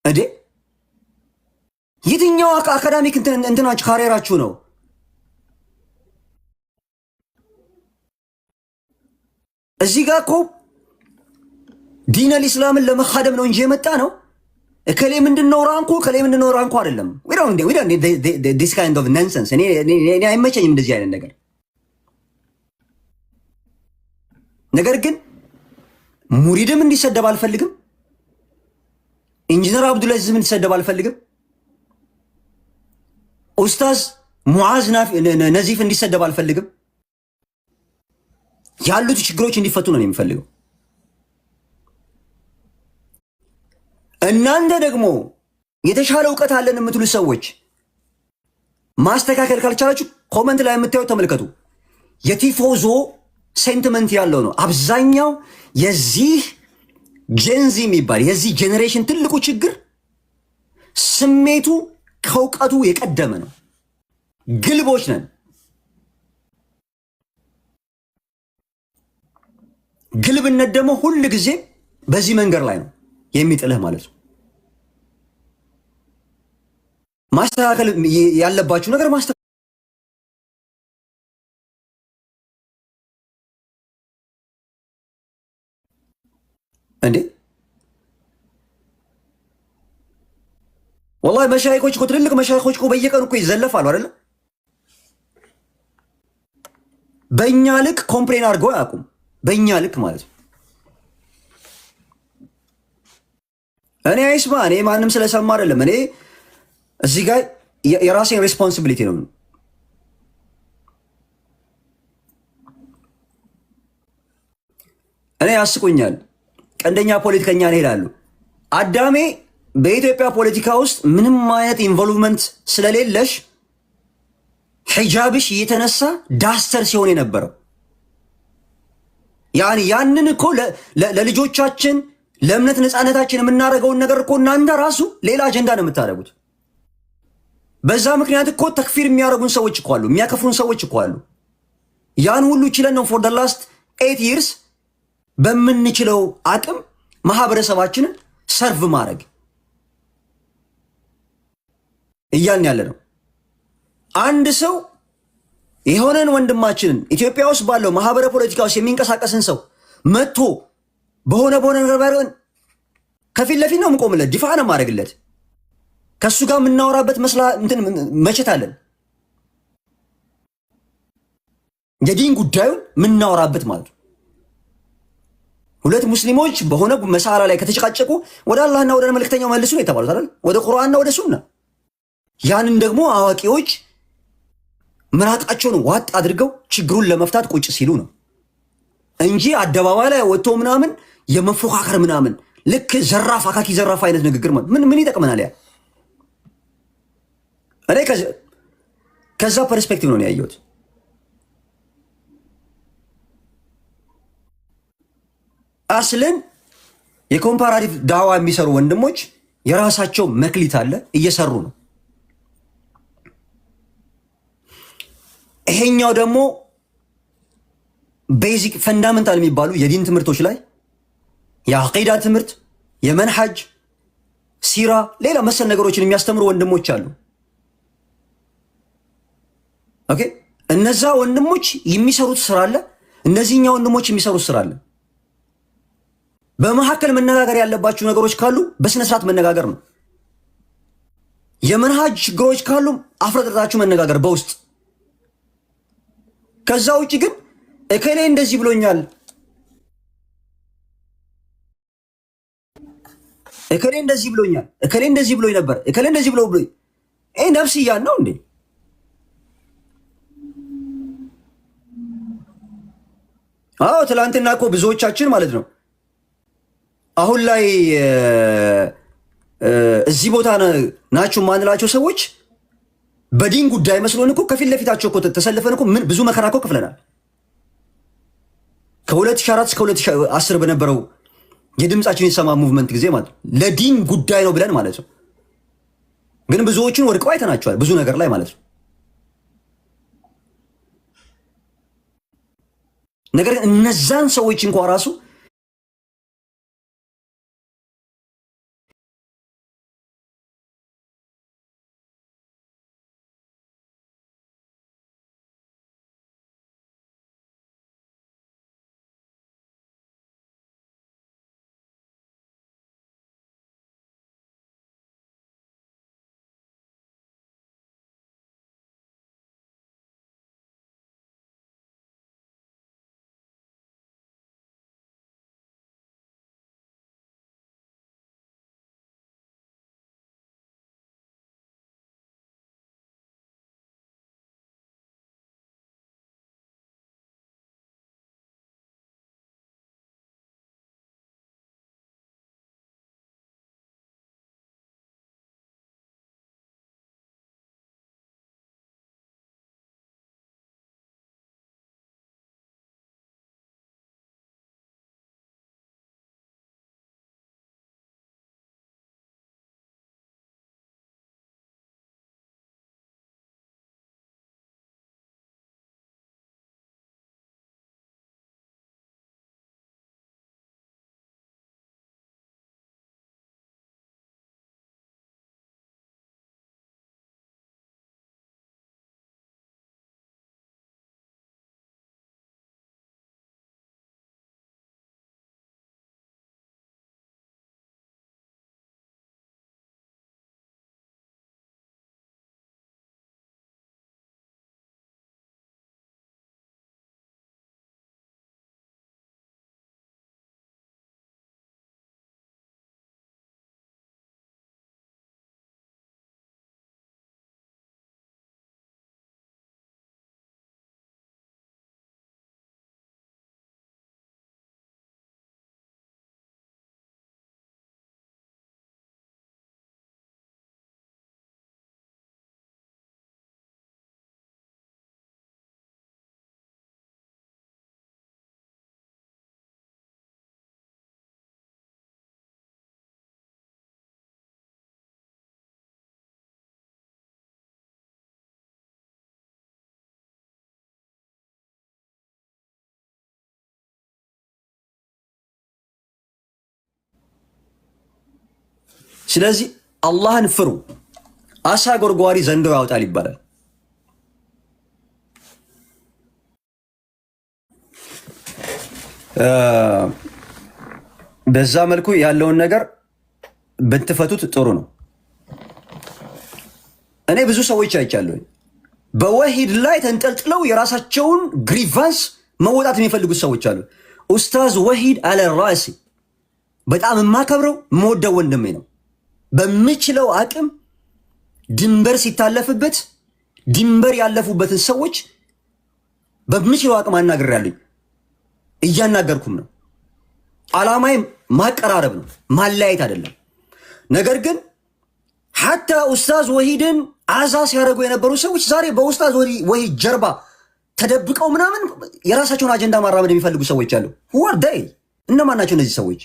እንዴ የትኛው አካዳሚክ እንትናችሁ ካሪየራችሁ ነው? እዚህ ጋር እኮ ዲነል ኢስላምን ለመካደም ነው እንጂ የመጣ ነው። እከሌ ምንድነው ራንኩ፣ እከሌ ምንድነው ራንኩ አይደለም። we don't need this kind of nonsense። እኔ አይመቸኝም እንደዚህ አይነት ነገር። ነገር ግን ሙሪድም እንዲሰደብ አልፈልግም። ኢንጂነር አብዱልአዚዝም እንዲሰደብ አልፈልግም። ኡስታዝ ሙዓዝ ነዚፍ እንዲሰደብ አልፈልግም። ያሉት ችግሮች እንዲፈቱ ነው የሚፈልገው። እናንተ ደግሞ የተሻለ እውቀት አለን የምትሉ ሰዎች ማስተካከል ካልቻላችሁ ኮመንት ላይ የምታዩት ተመልከቱ። የቲፎዞ ሴንቲመንት ያለው ነው አብዛኛው። የዚህ ጄንዚ የሚባል የዚህ ጄኔሬሽን ትልቁ ችግር ስሜቱ ከእውቀቱ የቀደመ ነው። ግልቦች ነን። ግልብነት ደግሞ ሁል ጊዜ በዚህ መንገድ ላይ ነው የሚጥልህ ማለት ነው። ማስተካከል ያለባችሁ ነገር ማስተካከል እንዴ ወላሂ መሻይኮች እኮ ትልልቅ መሻይኮች እኮ በየቀኑ እኮ ይዘለፋሉ አይደል? በእኛ ልክ ኮምፕሌን አድርገው አያውቁም። በእኛ ልክ ማለት ነው። እኔ አይስማ እኔ ማንም ስለሰማ አይደለም። እኔ እዚህ ጋር የራሴን ሬስፖንሲቢሊቲ ነው። እኔ ያስቁኛል። ቀንደኛ ፖለቲከኛ ነው ይላሉ። አዳሜ በኢትዮጵያ ፖለቲካ ውስጥ ምንም አይነት ኢንቮልቭመንት ስለሌለሽ ሒጃብሽ እየተነሳ ዳስተር ሲሆን የነበረው ያንን እኮ ለልጆቻችን ለእምነት ነፃነታችን የምናደርገውን ነገር እኮ እናንተ ራሱ ሌላ አጀንዳ ነው የምታደርጉት። በዛ ምክንያት እኮ ተክፊር የሚያደርጉን ሰዎች እኮ አሉ፣ የሚያከፍሩን ሰዎች እኮ አሉ። ያን ሁሉ ችለን ነው ፎር ደ ላስት 8 years በምንችለው አቅም ማህበረሰባችንን ሰርቭ ማድረግ እያልን ያለ ነው። አንድ ሰው የሆነን ወንድማችንን ኢትዮጵያ ውስጥ ባለው ማህበረ ፖለቲካ ውስጥ የሚንቀሳቀስን ሰው መጥቶ በሆነ ነገር ከፊት ለፊት ነው የምቆምለት፣ ዲፋ ነው የማደርግለት። ከሱ ጋር የምናወራበት መቼት አለን። የዲን ጉዳዩን የምናወራበት ማለት ነው። ሁለት ሙስሊሞች በሆነ መሳላ ላይ ከተጨቃጨቁ ወደ አላህና ወደ መልእክተኛው መልሱ ነው የተባሉት አይደል? ወደ ቁርአንና ወደ ሱና። ያንን ደግሞ አዋቂዎች ምራቃቸውን ዋጥ አድርገው ችግሩን ለመፍታት ቁጭ ሲሉ ነው እንጂ አደባባይ ላይ ወጥቶ ምናምን የመፎካከር ምናምን ልክ ዘራፍ አካኪ ዘራፍ አይነት ንግግር ምን ይጠቅመናል? ያ እኔ ከዛ ፐርስፔክቲቭ ነው ያየሁት። አስለን የኮምፓራቲቭ ዳዋ የሚሰሩ ወንድሞች የራሳቸው መክሊት አለ፣ እየሰሩ ነው። ይሄኛው ደግሞ ቤዚክ ፈንዳመንታል የሚባሉ የዲን ትምህርቶች ላይ የአቂዳ ትምህርት፣ የመንሐጅ ሲራ፣ ሌላ መሰል ነገሮችን የሚያስተምሩ ወንድሞች አሉ። ኦኬ፣ እነዛ ወንድሞች የሚሰሩት ስራ አለ፣ እነዚህኛ ወንድሞች የሚሰሩት ስራ አለ። በመካከል መነጋገር ያለባችሁ ነገሮች ካሉ በስነ ስርዓት መነጋገር ነው። የመንሐጅ ችግሮች ካሉ አፍረጥራችሁ መነጋገር በውስጥ። ከዛ ውጪ ግን እከሌ እንደዚህ ብሎኛል፣ እከሌ እንደዚህ ብሎኛል፣ እከሌ እንደዚህ ብሎኝ ነበር፣ እከሌ እንደዚህ ብሎኝ ነፍስያን ነው እንዴ? አዎ ትላንትና እኮ ብዙዎቻችን ማለት ነው አሁን ላይ እዚህ ቦታ ናችሁ ማንላቸው ሰዎች በዲን ጉዳይ መስሎን እኮ ከፊት ለፊታቸው እኮ ተሰልፈን እኮ ምን ብዙ መከራ እኮ ከፍለናል። ከ2004 እስከ 2010 በነበረው የድምጻችን የሰማ ሙቭመንት ጊዜ ማለት ለዲን ጉዳይ ነው ብለን ማለት ነው። ግን ብዙዎችን ወድቀው አይተናቸዋል ብዙ ነገር ላይ ማለት ነው። ነገር ግን እነዛን ሰዎች እንኳን ራሱ ስለዚህ አላህን ፍሩ። አሳ ጎርጓሪ ዘንዶ ያወጣል ይባላል። በዛ መልኩ ያለውን ነገር ብትፈቱት ጥሩ ነው። እኔ ብዙ ሰዎች አይቻለሁ በወሂድ ላይ ተንጠልጥለው የራሳቸውን ግሪቫንስ መወጣት የሚፈልጉት ሰዎች አሉ። ኡስታዝ ወሂድ አለ ራሲ በጣም የማከብረው የምወደው ወንድሜ ነው። በምችለው አቅም ድንበር ሲታለፍበት ድንበር ያለፉበትን ሰዎች በምችለው አቅም አናግሬያለሁ፣ እያናገርኩም ነው። ዓላማዬ ማቀራረብ ነው፣ ማለያየት አይደለም። ነገር ግን ሐታ ኡስታዝ ወሂድን አዛ ሲያደርጉ የነበሩ ሰዎች ዛሬ በኡስታዝ ወሂድ ጀርባ ተደብቀው ምናምን የራሳቸውን አጀንዳ ማራመድ የሚፈልጉ ሰዎች አሉ። ወርዳይ እነማን ናቸው እነዚህ ሰዎች?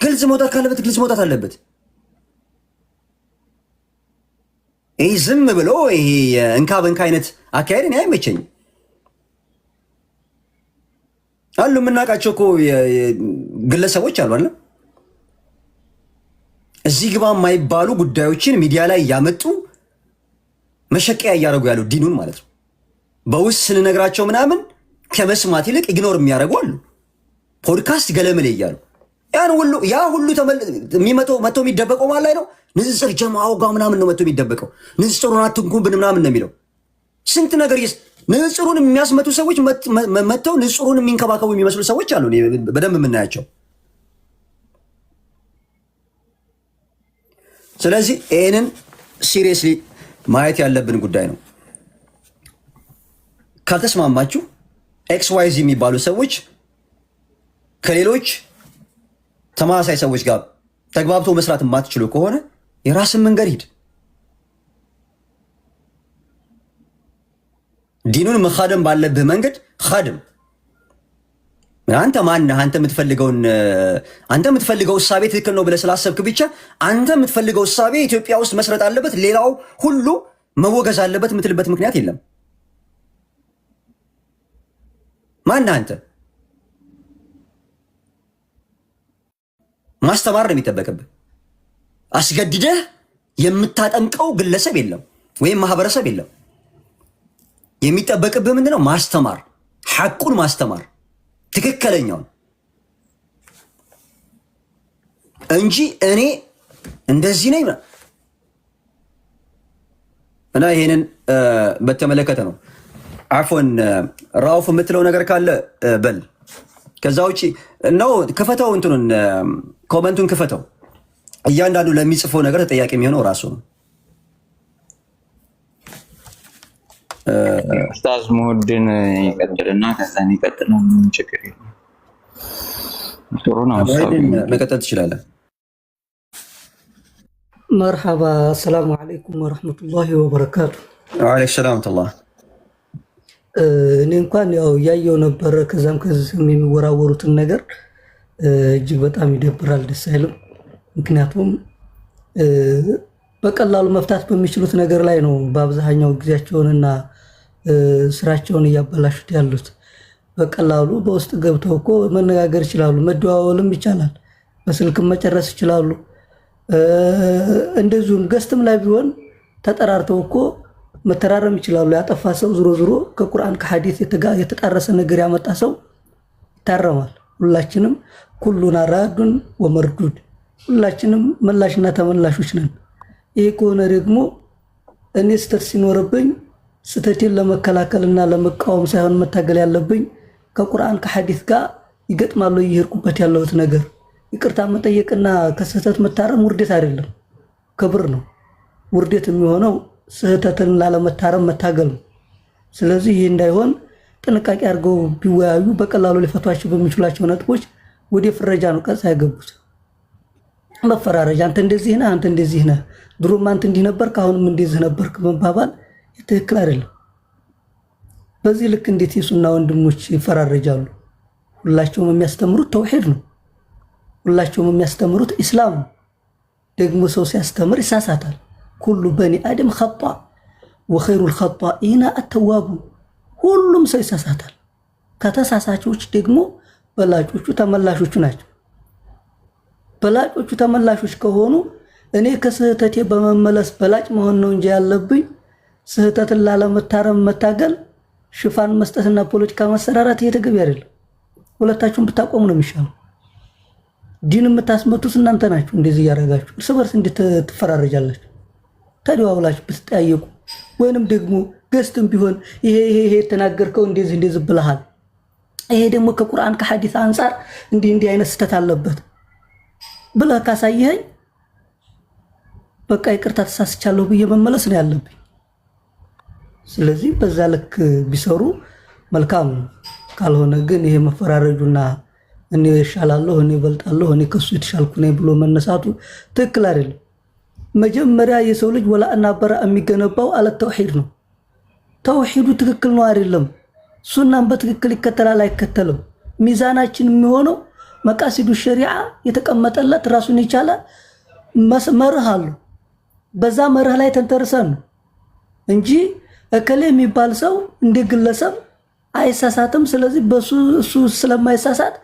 ግልጽ መውጣት ካለበት ግልጽ መውጣት አለበት። ይህ ዝም ብሎ ይሄ እንካ በንካ አይነት አካሄድ እኔ አይመቸኝም። አሉ የምናውቃቸው እኮ ግለሰቦች አሉ አለ እዚህ ግባ የማይባሉ ጉዳዮችን ሚዲያ ላይ እያመጡ መሸቀያ እያደረጉ ያሉ ዲኑን ማለት ነው። በውስጥ ስንነግራቸው ምናምን ከመስማት ይልቅ ኢግኖር የሚያደርጉ አሉ። ፖድካስት ገለመሌ እያሉ ያ ሁሉ መጥቶ የሚደበቀው ማለት ላይ ነው። ንጽጽር ጀማው ጋር ምናምን ነው መጥቶ የሚደበቀው። ንጽጽሩን አትንኩብን ምናምን ነው የሚለው። ስንት ነገር ንጽጽሩን የሚያስመቱ ሰዎች መጥተው ንጽጽሩን የሚንከባከቡ የሚመስሉ ሰዎች አሉ በደንብ የምናያቸው። ስለዚህ ይህንን ሲሪየስሊ ማየት ያለብን ጉዳይ ነው። ካልተስማማችሁ ኤክስ ዋይ ዚ የሚባሉ ሰዎች ከሌሎች ተመሳሳይ ሰዎች ጋር ተግባብቶ መስራት የማትችሉ ከሆነ የራስን መንገድ ሂድ። ዲኑን መኻደም ባለብህ መንገድ ኻድም። አንተ ማነህ? አንተ የምትፈልገው እሳቤ ትክክል ነው ብለህ ስላሰብክ ብቻ አንተ የምትፈልገው እሳቤ ኢትዮጵያ ውስጥ መስረት አለበት፣ ሌላው ሁሉ መወገዝ አለበት የምትልበት ምክንያት የለም። ማነህ አንተ? ማስተማር ነው የሚጠበቅብህ። አስገድደህ የምታጠምቀው ግለሰብ የለም ወይም ማህበረሰብ የለም። የሚጠበቅብህ ምንድነው? ማስተማር፣ ሐቁን ማስተማር፣ ትክክለኛውን እንጂ እኔ እንደዚህ ነኝ እና ይሄንን በተመለከተ ነው። አፎን ራውፍ የምትለው ነገር ካለ በል። ከዛ ውጪ ነው ክፈተው፣ እንትኑን ኮመንቱን ክፈተው። እያንዳንዱ ለሚጽፈው ነገር ተጠያቂ የሚሆነው ራሱ ነው። ኡስታዝ ሙሁዲን ይቀጥልና ከዛን ይቀጥልና ምን ችግር የለም። ጥሩ ነው። መቀጠል ትችላለህ። መርሐባ። ሰላሙ አለይኩም ወረሕመቱላሂ ወበረካቱ። ወአለይኩም ሰላም ወረሕመቱላህ። እኔ እንኳን ያው እያየው ነበረ ከዛም ከዚህም የሚወራወሩትን ነገር እጅግ በጣም ይደብራል፣ ደስ አይልም። ምክንያቱም በቀላሉ መፍታት በሚችሉት ነገር ላይ ነው በአብዛኛው ጊዜያቸውንና ስራቸውን እያበላሹት ያሉት። በቀላሉ በውስጥ ገብተው እኮ መነጋገር ይችላሉ፣ መደዋወልም ይቻላል፣ በስልክም መጨረስ ይችላሉ። እንደዚሁም ገስትም ላይ ቢሆን ተጠራርተው እኮ መተራረም ይችላሉ። ያጠፋ ሰው ዝሮ ዝሮ ከቁርአን ከሐዲስ የተጣረሰ ነገር ያመጣ ሰው ይታረማል። ሁላችንም ኩሉና ራዱን ወመርዱድ፣ ሁላችንም መላሽና ተመላሾች ነን። ይሄ ከሆነ ደግሞ እኔ ስተት ሲኖርብኝ ስተቴን ለመከላከልና ለመቃወም ሳይሆን መታገል ያለብኝ ከቁርአን ከሐዲስ ጋር ይገጥማሉ እየሄድኩበት ያለሁት ነገር። ይቅርታ መጠየቅና ከስህተት መታረም ውርደት አይደለም፣ ክብር ነው። ውርደት የሚሆነው ስህተትን ላለመታረም መታገል ነው። ስለዚህ ይህ እንዳይሆን ጥንቃቄ አድርገው ቢወያዩ በቀላሉ ሊፈቷቸው በሚችሏቸው ነጥቦች ወደ ፍረጃ ነው ቀጥታ ያገቡት። መፈራረጃ፣ አንተ እንደዚህ ነህ፣ አንተ እንደዚህ ነህ፣ ድሮም አንተ እንዲህ ነበርክ፣ አሁንም እንደዚህ ነበርክ መባባል ትክክል አይደለም። በዚህ ልክ እንዴት የሱና ወንድሞች ይፈራረጃሉ? ሁላቸውም የሚያስተምሩት ተውሂድ ነው። ሁላቸውም የሚያስተምሩት ኢስላም ነው። ደግሞ ሰው ሲያስተምር ይሳሳታል። ኩሉ በኒ አደም ኸጣ ወኸይሩል ኸጣኢና አተዋቡን። ሁሉም ሰው ይሳሳታል። ከተሳሳቾች ደግሞ በላጮቹ ተመላሾቹ ናቸው። በላጮቹ ተመላሾች ከሆኑ እኔ ከስህተቴ በመመለስ በላጭ መሆን ነው እንጂ ያለብኝ ስህተትን ላለመታረም መታገል፣ ሽፋን መስጠትና ፖለቲካ ማሰራራት ተገቢ አይደለም። ሁለታችሁም ብታቆሙ ነው የሚሻለው። ዲን የምታስመቱት እናንተ ናችሁ። እንደዚህ ያረጋችሁ እርስ በርስ እንዴት ትፈራረጃላችሁ? ተደዋውላችሁ ብትጠያየቁ ወይንም ደግሞ ገስትም ቢሆን ይሄ የተናገርከው እንደዚህ ብለሃል፣ ይሄ ደግሞ ከቁርአን ከሐዲስ አንፃር እንዲህ አይነት ስተት አለበት ብለህ ካሳየኸኝ በቃ ይቅርታ ተሳስቻለሁ ብዬ መመለስ ነው ያለብኝ። ስለዚህ በዛ ልክ ቢሰሩ መልካም ነው። ካልሆነ ግን ይሄ መፈራረጁና እኔ እሻላለሁ፣ እኔ እበልጣለሁ፣ እኔ ከሱ የተሻልኩ ነኝ ብሎ መነሳቱ ትክክል አይደለም። መጀመሪያ የሰው ልጅ ወላእና በራ የሚገነባው አለ ተውሂድ ነው። ተውሂዱ ትክክል ነው አይደለም፣ ሱናን በትክክል ይከተላል አይከተልም። ሚዛናችን የሚሆነው መቃሲዱ ሸሪዓ የተቀመጠለት ራሱን የቻለ መርህ አሉ። በዛ መርህ ላይ ተንተርሰን ነው እንጂ እከሌ የሚባል ሰው እንደ ግለሰብ አይሳሳትም፣ ስለዚህ እሱ ስለማይሳሳት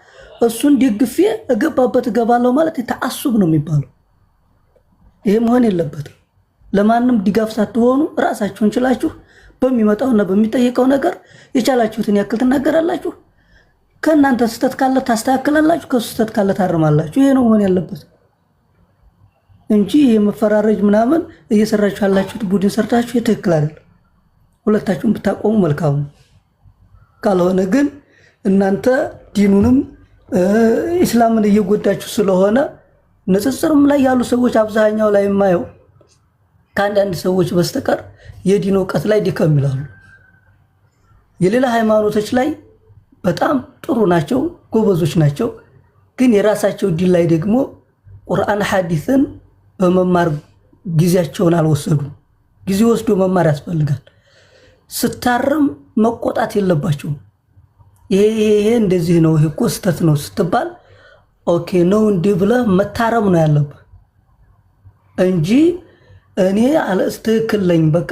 እሱን ደግፌ እገባበት እገባለሁ ማለት ተአሱብ ነው የሚባለው። ይሄ መሆን የለበትም። ለማንም ድጋፍ ሳትሆኑ ራሳችሁን ችላችሁ በሚመጣውና በሚጠየቀው ነገር የቻላችሁትን ያክል ትናገራላችሁ። ከእናንተ ስህተት ካለ ታስተካክላላችሁ፣ ከሱ ስህተት ካለ ታርማላችሁ። ይሄ ነው መሆን ያለበት እንጂ የመፈራረጅ ምናምን እየሰራችሁ ያላችሁት ቡድን ሰርታችሁ ትክክል አይደለም። ሁለታችሁም ብታቆሙ መልካም ነው። ካልሆነ ግን እናንተ ዲኑንም ኢስላምን እየጎዳችሁ ስለሆነ ንጽጽርም ላይ ያሉ ሰዎች አብዛኛው ላይ የማየው ከአንዳንድ ሰዎች በስተቀር የዲን እውቀት ላይ ድከም ይላሉ። የሌላ ሃይማኖቶች ላይ በጣም ጥሩ ናቸው፣ ጎበዞች ናቸው። ግን የራሳቸው ዲን ላይ ደግሞ ቁርአን ሐዲስን በመማር ጊዜያቸውን አልወሰዱም። ጊዜ ወስዶ መማር ያስፈልጋል። ስታርም መቆጣት የለባቸውም። ይሄ እንደዚህ ነው፣ ይሄ እኮ ስህተት ነው ስትባል ኦኬ ነው እንዲህ ብለህ መታረም ነው ያለብህ እንጂ እኔ ትክክል ነኝ በቃ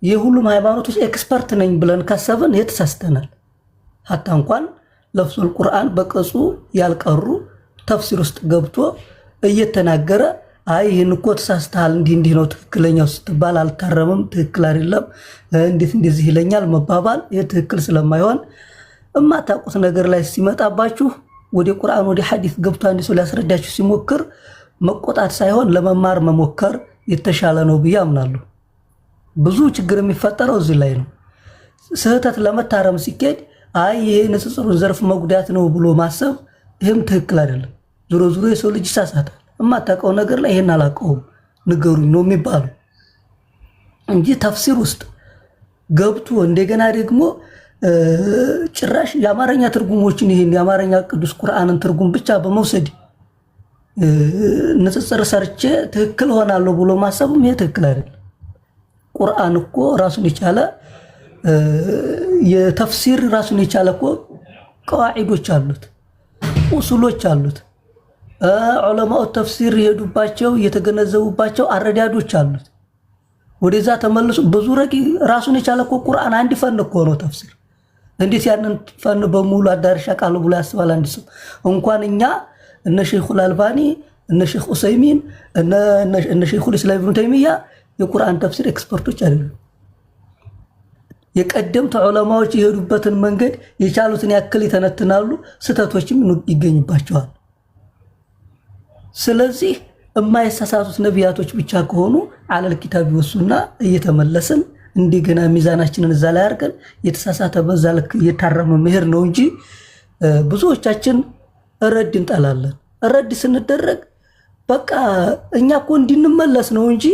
የሁሉም ሃይማኖቶች ኤክስፐርት ነኝ ብለን ካሰብን የተሳስተናል። ሀታ እንኳን ለፍዙል ቁርአን በቀጹ ያልቀሩ ተፍሲር ውስጥ ገብቶ እየተናገረ አይ ይህን እኮ ተሳስተሃል እንዲህ ነው ትክክለኛው ስትባል አልታረምም፣ ትክክል አይደለም፣ እንዴት እንደዚህ ይለኛል መባባል ይህ ትክክል ስለማይሆን እማታውቁት ነገር ላይ ሲመጣባችሁ ወደ ቁርአን ወደ ሐዲስ ገብቶ አንድ ሰው ሊያስረዳችሁ ሲሞክር መቆጣት ሳይሆን ለመማር መሞከር የተሻለ ነው ብዬ አምናለሁ። ብዙ ችግር የሚፈጠረው እዚህ ላይ ነው። ስህተት ለመታረም ሲኬድ አይ ይሄ ንጽጽሩን ዘርፍ መጉዳት ነው ብሎ ማሰብ ይህም ትክክል አይደለም። ዙሮ የሰው ልጅ ይሳሳታል። የማታውቀው ነገር ላይ ይሄን አላውቀውም ንገሩኝ ነው የሚባለው እንጂ ተፍሲር ውስጥ ገብቶ እንደገና ደግሞ ጭራሽ የአማርኛ ትርጉሞችን ይሄን የአማርኛ ቅዱስ ቁርአንን ትርጉም ብቻ በመውሰድ ንጽጽር ሰርቼ ትክክል ሆናለሁ ብሎ ማሰብም ይሄ ትክክል አይደለም። ቁርአን እኮ ራሱን የቻለ የተፍሲር ራሱን የቻለ እኮ ቀዋዒዶች አሉት፣ ኡሱሎች አሉት። ዑለማው ተፍሲር የሄዱባቸው የተገነዘቡባቸው አረዳዶች አሉት። ወደዛ ተመልሶ ብዙ ራሱን የቻለ እኮ ቁርአን አንድ ፈን እኮ ነው ተፍሲር። እንዴት ያንን ፈን በሙሉ አዳርሻ ቃል ብሎ ያስባል አንድ ሰው? እንኳን እኛ እነ ሸይኹል አልባኒ እነ ሸይኽ ኡሰይሚን እነ ሸይኹል ኢስላም ኢብኑ ተይሚያ የቁርአን ተፍሲር ኤክስፐርቶች አይደሉም። የቀደምት ዑለማዎች የሄዱበትን መንገድ የቻሉትን ያክል ይተነትናሉ፣ ስተቶችም ይገኝባቸዋል። ስለዚህ የማይሳሳቱት ነቢያቶች ብቻ ከሆኑ አለል ኪታብ ወሱና እየተመለስን እንደገና ሚዛናችንን እዛ ላይ አድርገን የተሳሳተ በዛ ልክ እየታረመ መሄድ ነው እንጂ ብዙዎቻችን ረድ እንጠላለን። ረድ ስንደረግ በቃ እኛ እኮ እንድንመለስ ነው እንጂ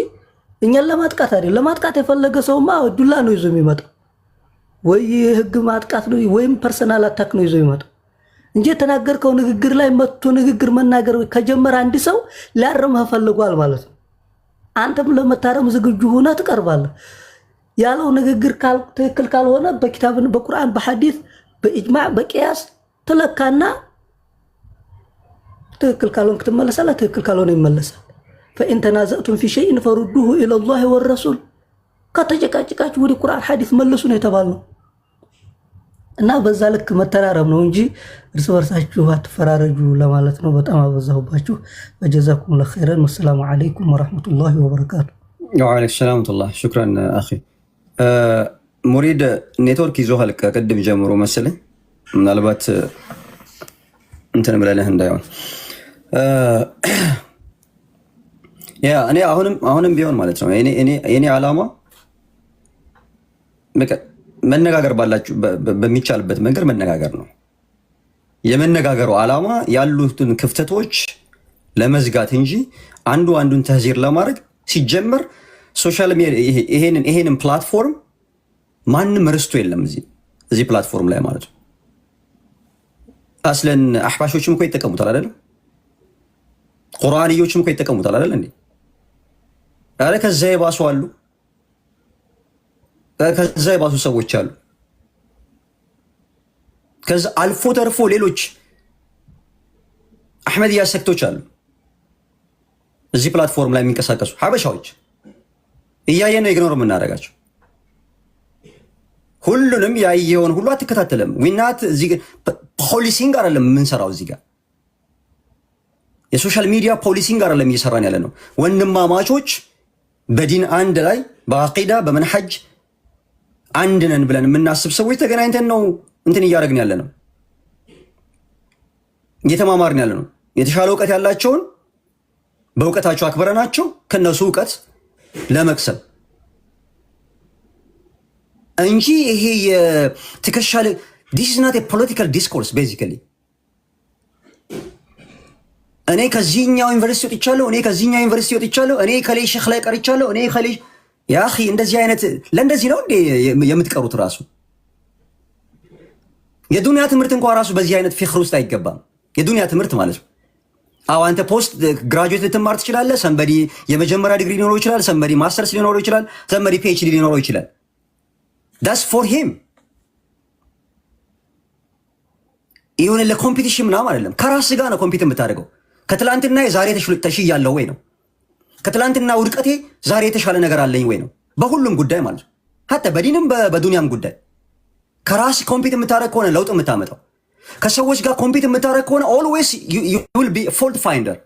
እኛን ለማጥቃት አይደለም። ለማጥቃት የፈለገ ሰውማ ዱላ ነው ይዞ የሚመጣው፣ ወይ ህግ ማጥቃት ነው ወይም ፐርሰናል አታክ ነው ይዞ የሚመጣው እንጂ የተናገርከው ንግግር ላይ መጥቶ ንግግር መናገር ከጀመረ አንድ ሰው ሊያርምህ ፈልጓል ማለት ነው። አንተም ለመታረም ዝግጁ ሆነ ትቀርባለህ። ያለው ንግግር ትክክል ካልሆነ በኪታብን በቁርአን በሐዲስ በኢጅማዕ በቂያስ ተለካና ትክክል ካልሆነ ትመለሳለህ፣ ትክክል ካልሆነ ይመለሳል። فإن تنازعتم في شيء فردوه إلى الله والرسول ከተጨቃጨቃችሁ ወደ ቁርአን ሐዲስ መልሱ ነው የተባለው። እና በዛ ልክ መተራረም ነው እንጂ እርስ በርሳችሁ አትፈራረጁ ለማለት ነው። በጣም አበዛሁባችሁ። وجزاكم الله خيرا والسلام عليكم ورحمة الله وبركاته. وعليكم السلام ورحمة الله. شكرا أخي. ሙሪድ ኔትወርክ ይዞሃል ከቅድም ጀምሮ መሰለኝ። ምናልባት እንትን ብለህ እንዳይሆን እኔ አሁንም ቢሆን ማለት ነው እኔ ዓላማ መነጋገር በሚቻልበት መንገድ መነጋገር ነው። የመነጋገሩ ዓላማ ያሉትን ክፍተቶች ለመዝጋት እንጂ አንዱን ተህዚር ለማድረግ ሲጀመር ሶሻል ሚዲያ ይሄንን ፕላትፎርም ማንም ርስቶ የለም እዚህ ፕላትፎርም ላይ ማለት ነው። አስለን አህባሾችም እኮ ይጠቀሙታል አይደል? ቁርአንዮችም እኮ ይጠቀሙታል አይደል እንዴ? አረ ከዛ የባሱ አሉ፣ ከዛ የባሱ ሰዎች አሉ። ከዛ አልፎ ተርፎ ሌሎች አህመድያ ሰክቶች አሉ እዚህ ፕላትፎርም ላይ የሚንቀሳቀሱ ሀበሻዎች እያየን ነው ኢግኖር የምናደርጋቸው። ሁሉንም ያየውን ሁሉ አትከታተለም። ዊናት እዚህ ፖሊሲንግ አይደለም የምንሰራው እዚህ ጋር የሶሻል ሚዲያ ፖሊሲንግ አይደለም እየሰራን ያለ ነው። ወንድማማቾች በዲን አንድ ላይ በአቂዳ በመንሐጅ አንድ ነን ብለን የምናስብ ሰዎች ተገናኝተን ነው እንትን እያደረግን ያለ ነው፣ እየተማማርን ያለ ነው። የተሻለ እውቀት ያላቸውን በእውቀታቸው አክብረናቸው ከነሱ እውቀት ለመቅሰም እንጂ ይሄ የተከሻለ this is not a political discourse basically። እኔ ከዚህኛው ዩኒቨርሲቲ ወጥቻለሁ፣ እኔ ከዚህኛው ዩኒቨርሲቲ ወጥቻለሁ፣ እኔ ከሌ ሼክ ላይ ቀርቻለሁ፣ እኔ ከሌ ያ አኺ እንደዚህ አይነት ለእንደዚህ ነው እንዴ የምትቀሩት? ራሱ የዱንያ ትምህርት እንኳን ራሱ በዚህ አይነት ፊክር ውስጥ አይገባም። የዱንያ ትምህርት ማለት ነው። አዎ አንተ ፖስት ግራጁዌት ልትማር ትችላለህ። ሰንበዲ የመጀመሪያ ዲግሪ ሊኖረው ይችላል። ሰንበዲ ማስተርስ ሊኖረው ይችላል። ሰንበዲ ፒኤችዲ ሊኖረው ይችላል። ዳትስ ፎር ሂም። ይሁን ለኮምፒቲሽን ምናምን አይደለም። ከራስ ጋር ነው ኮምፒት የምታደርገው። ከትላንትና ዛሬ ተሽያለሁ ወይ ነው። ከትላንትና ውድቀቴ ዛሬ የተሻለ ነገር አለኝ ወይ ነው። በሁሉም ጉዳይ ማለት ነው። ሀታ በዲንም በዱንያም ጉዳይ ከራስ ኮምፒት የምታደርግ ከሆነ ለውጥ የምታመጣው። ከሰዎች ጋር ኮምፒት የምታደርግ ከሆነ ኦልዌይስ ዩ ዊል ቢ ፎልት ፋይንደር።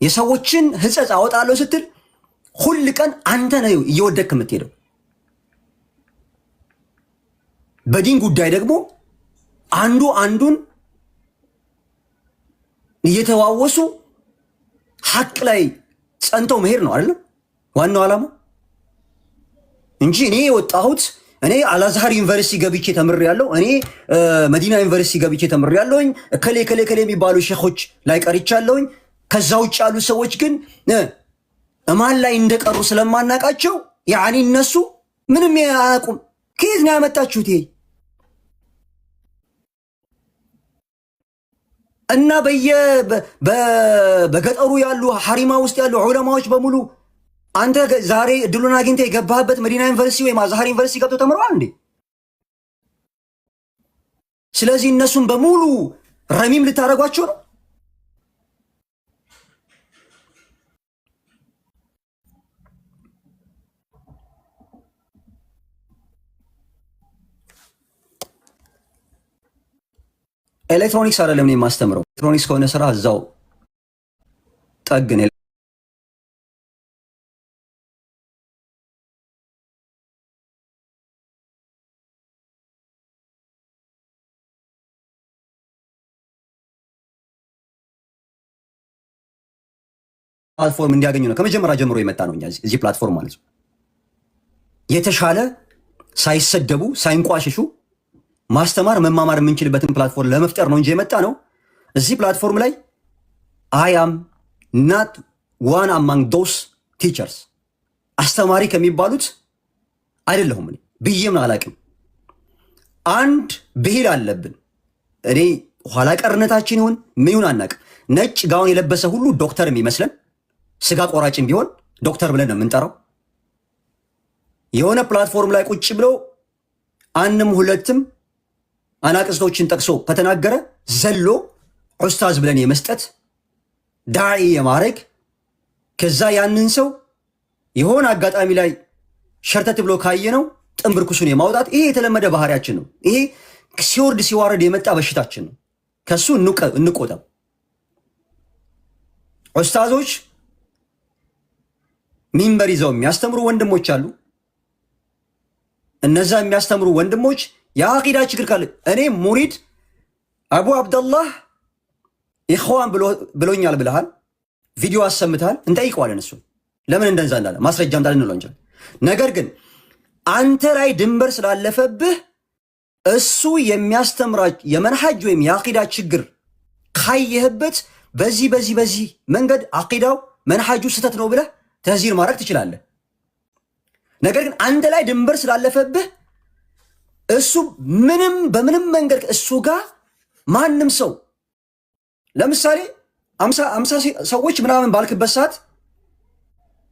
የሰዎችን ህጸጽ አወጣለሁ ስትል ሁል ቀን አንተ ነው እየወደቅክ የምትሄደው። በዲን ጉዳይ ደግሞ አንዱ አንዱን እየተዋወሱ ሐቅ ላይ ጸንተው መሄድ ነው አይደለም ዋናው ዓላማ እንጂ እኔ የወጣሁት እኔ አልአዝሃር ዩኒቨርሲቲ ገብቼ ተምሬያለሁ፣ እኔ መዲና ዩኒቨርሲቲ ገብቼ ተምሬያለሁኝ፣ ከሌ የሚባሉ ሼኾች ላይ ቀርቻለሁኝ። ከዛ ውጭ ያሉ ሰዎች ግን እማን ላይ እንደቀሩ ስለማናቃቸው ያኒ እነሱ ምንም አያውቁም። ከየት ነው ያመጣችሁት ይሄ? እና በገጠሩ ያሉ ሐሪማ ውስጥ ያሉ ዑለማዎች በሙሉ አንተ ዛሬ እድሉን አግኝተህ የገባህበት መዲና ዩኒቨርሲቲ ወይም አዝሃር ዩኒቨርሲቲ ገብተው ተምረዋል እንዴ? ስለዚህ እነሱን በሙሉ ረሚም ልታደርጓቸው ነው? ኤሌክትሮኒክስ አይደለም እኔ የማስተምረው። ኤሌክትሮኒክስ ከሆነ ስራ እዛው ጠግን ፕላትፎርም እንዲያገኙ ነው ከመጀመሪያ ጀምሮ የመጣ ነው። እዚህ ፕላትፎርም ማለት ነው የተሻለ ሳይሰደቡ ሳይንቋሽሹ ማስተማር መማማር የምንችልበትን ፕላትፎርም ለመፍጠር ነው እንጂ የመጣ ነው። እዚህ ፕላትፎርም ላይ አይ አም ናት ዋን አማንግ ዶስ ቲቸርስ አስተማሪ ከሚባሉት አይደለሁም እኔ ብዬም አላቅም። አንድ ብሂል አለብን። እኔ ኋላ ቀርነታችን ይሁን ምን ይሁን አናቅም። ነጭ ጋውን የለበሰ ሁሉ ዶክተር የሚመስለን ስጋ ቆራጭም ቢሆን ዶክተር ብለን ነው የምንጠራው። የሆነ ፕላትፎርም ላይ ቁጭ ብሎ አንድም ሁለትም አናቅስቶችን ጠቅሶ ከተናገረ ዘሎ ኡስታዝ ብለን የመስጠት ዳዒ የማድረግ ከዛ ያንን ሰው የሆነ አጋጣሚ ላይ ሸርተት ብሎ ካየነው ጥንብርኩሱን የማውጣት ይሄ የተለመደ ባህሪያችን ነው። ይሄ ሲወርድ ሲዋረድ የመጣ በሽታችን ነው። ከሱ እንቆጠብ። ኡስታዞች ሚንበር ይዘው የሚያስተምሩ ወንድሞች አሉ። እነዛ የሚያስተምሩ ወንድሞች የአቂዳ ችግር ካለ እኔ ሙሪድ አቡ አብደላህ ኢኽዋን ብሎኛል ብለሃል፣ ቪዲዮ አሰምተሃል፣ እንጠይቀዋለን። እሱ ለምን እንደዛ እንዳለ ማስረጃ እንዳለ እንለው እንችላለን። ነገር ግን አንተ ላይ ድንበር ስላለፈብህ እሱ የሚያስተምራች የመንሐጅ ወይም የአቂዳ ችግር ካየህበት በዚህ መንገድ አቂዳው መንሐጁ ስህተት ነው ብለህ ተህዚር ማድረግ ትችላለህ። ነገር ግን አንተ ላይ ድንበር ስላለፈብህ እሱ በምንም መንገድ እሱ ጋር ማንም ሰው ለምሳሌ 50 ሰዎች ምናምን ባልክበት ሰዓት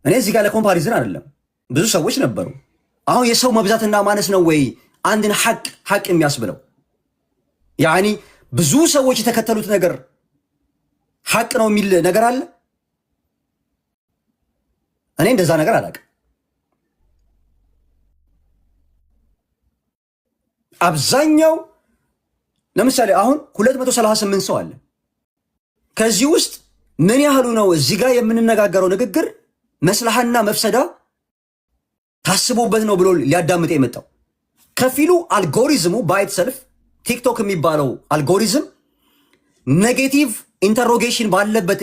እኔ እዚህ ጋር ለኮምፓሪዝን አይደለም፣ ብዙ ሰዎች ነበሩ። አሁን የሰው መብዛትና ማነስ ነው ወይ አንድን ሐቅ የሚያስብለው? ያኒ ብዙ ሰዎች የተከተሉት ነገር ሐቅ ነው የሚል ነገር አለ? እኔ እንደዛ ነገር አላውቅም። አብዛኛው ለምሳሌ አሁን 238 ሰው አለ። ከዚህ ውስጥ ምን ያህሉ ነው እዚህ ጋር የምንነጋገረው ንግግር መስላሃና መፍሰዳ ታስቦበት ነው ብሎ ሊያዳምጥ የመጣው? ከፊሉ አልጎሪዝሙ ባይት ሰልፍ ቲክቶክ የሚባለው አልጎሪዝም ኔጌቲቭ ኢንተሮጌሽን ባለበት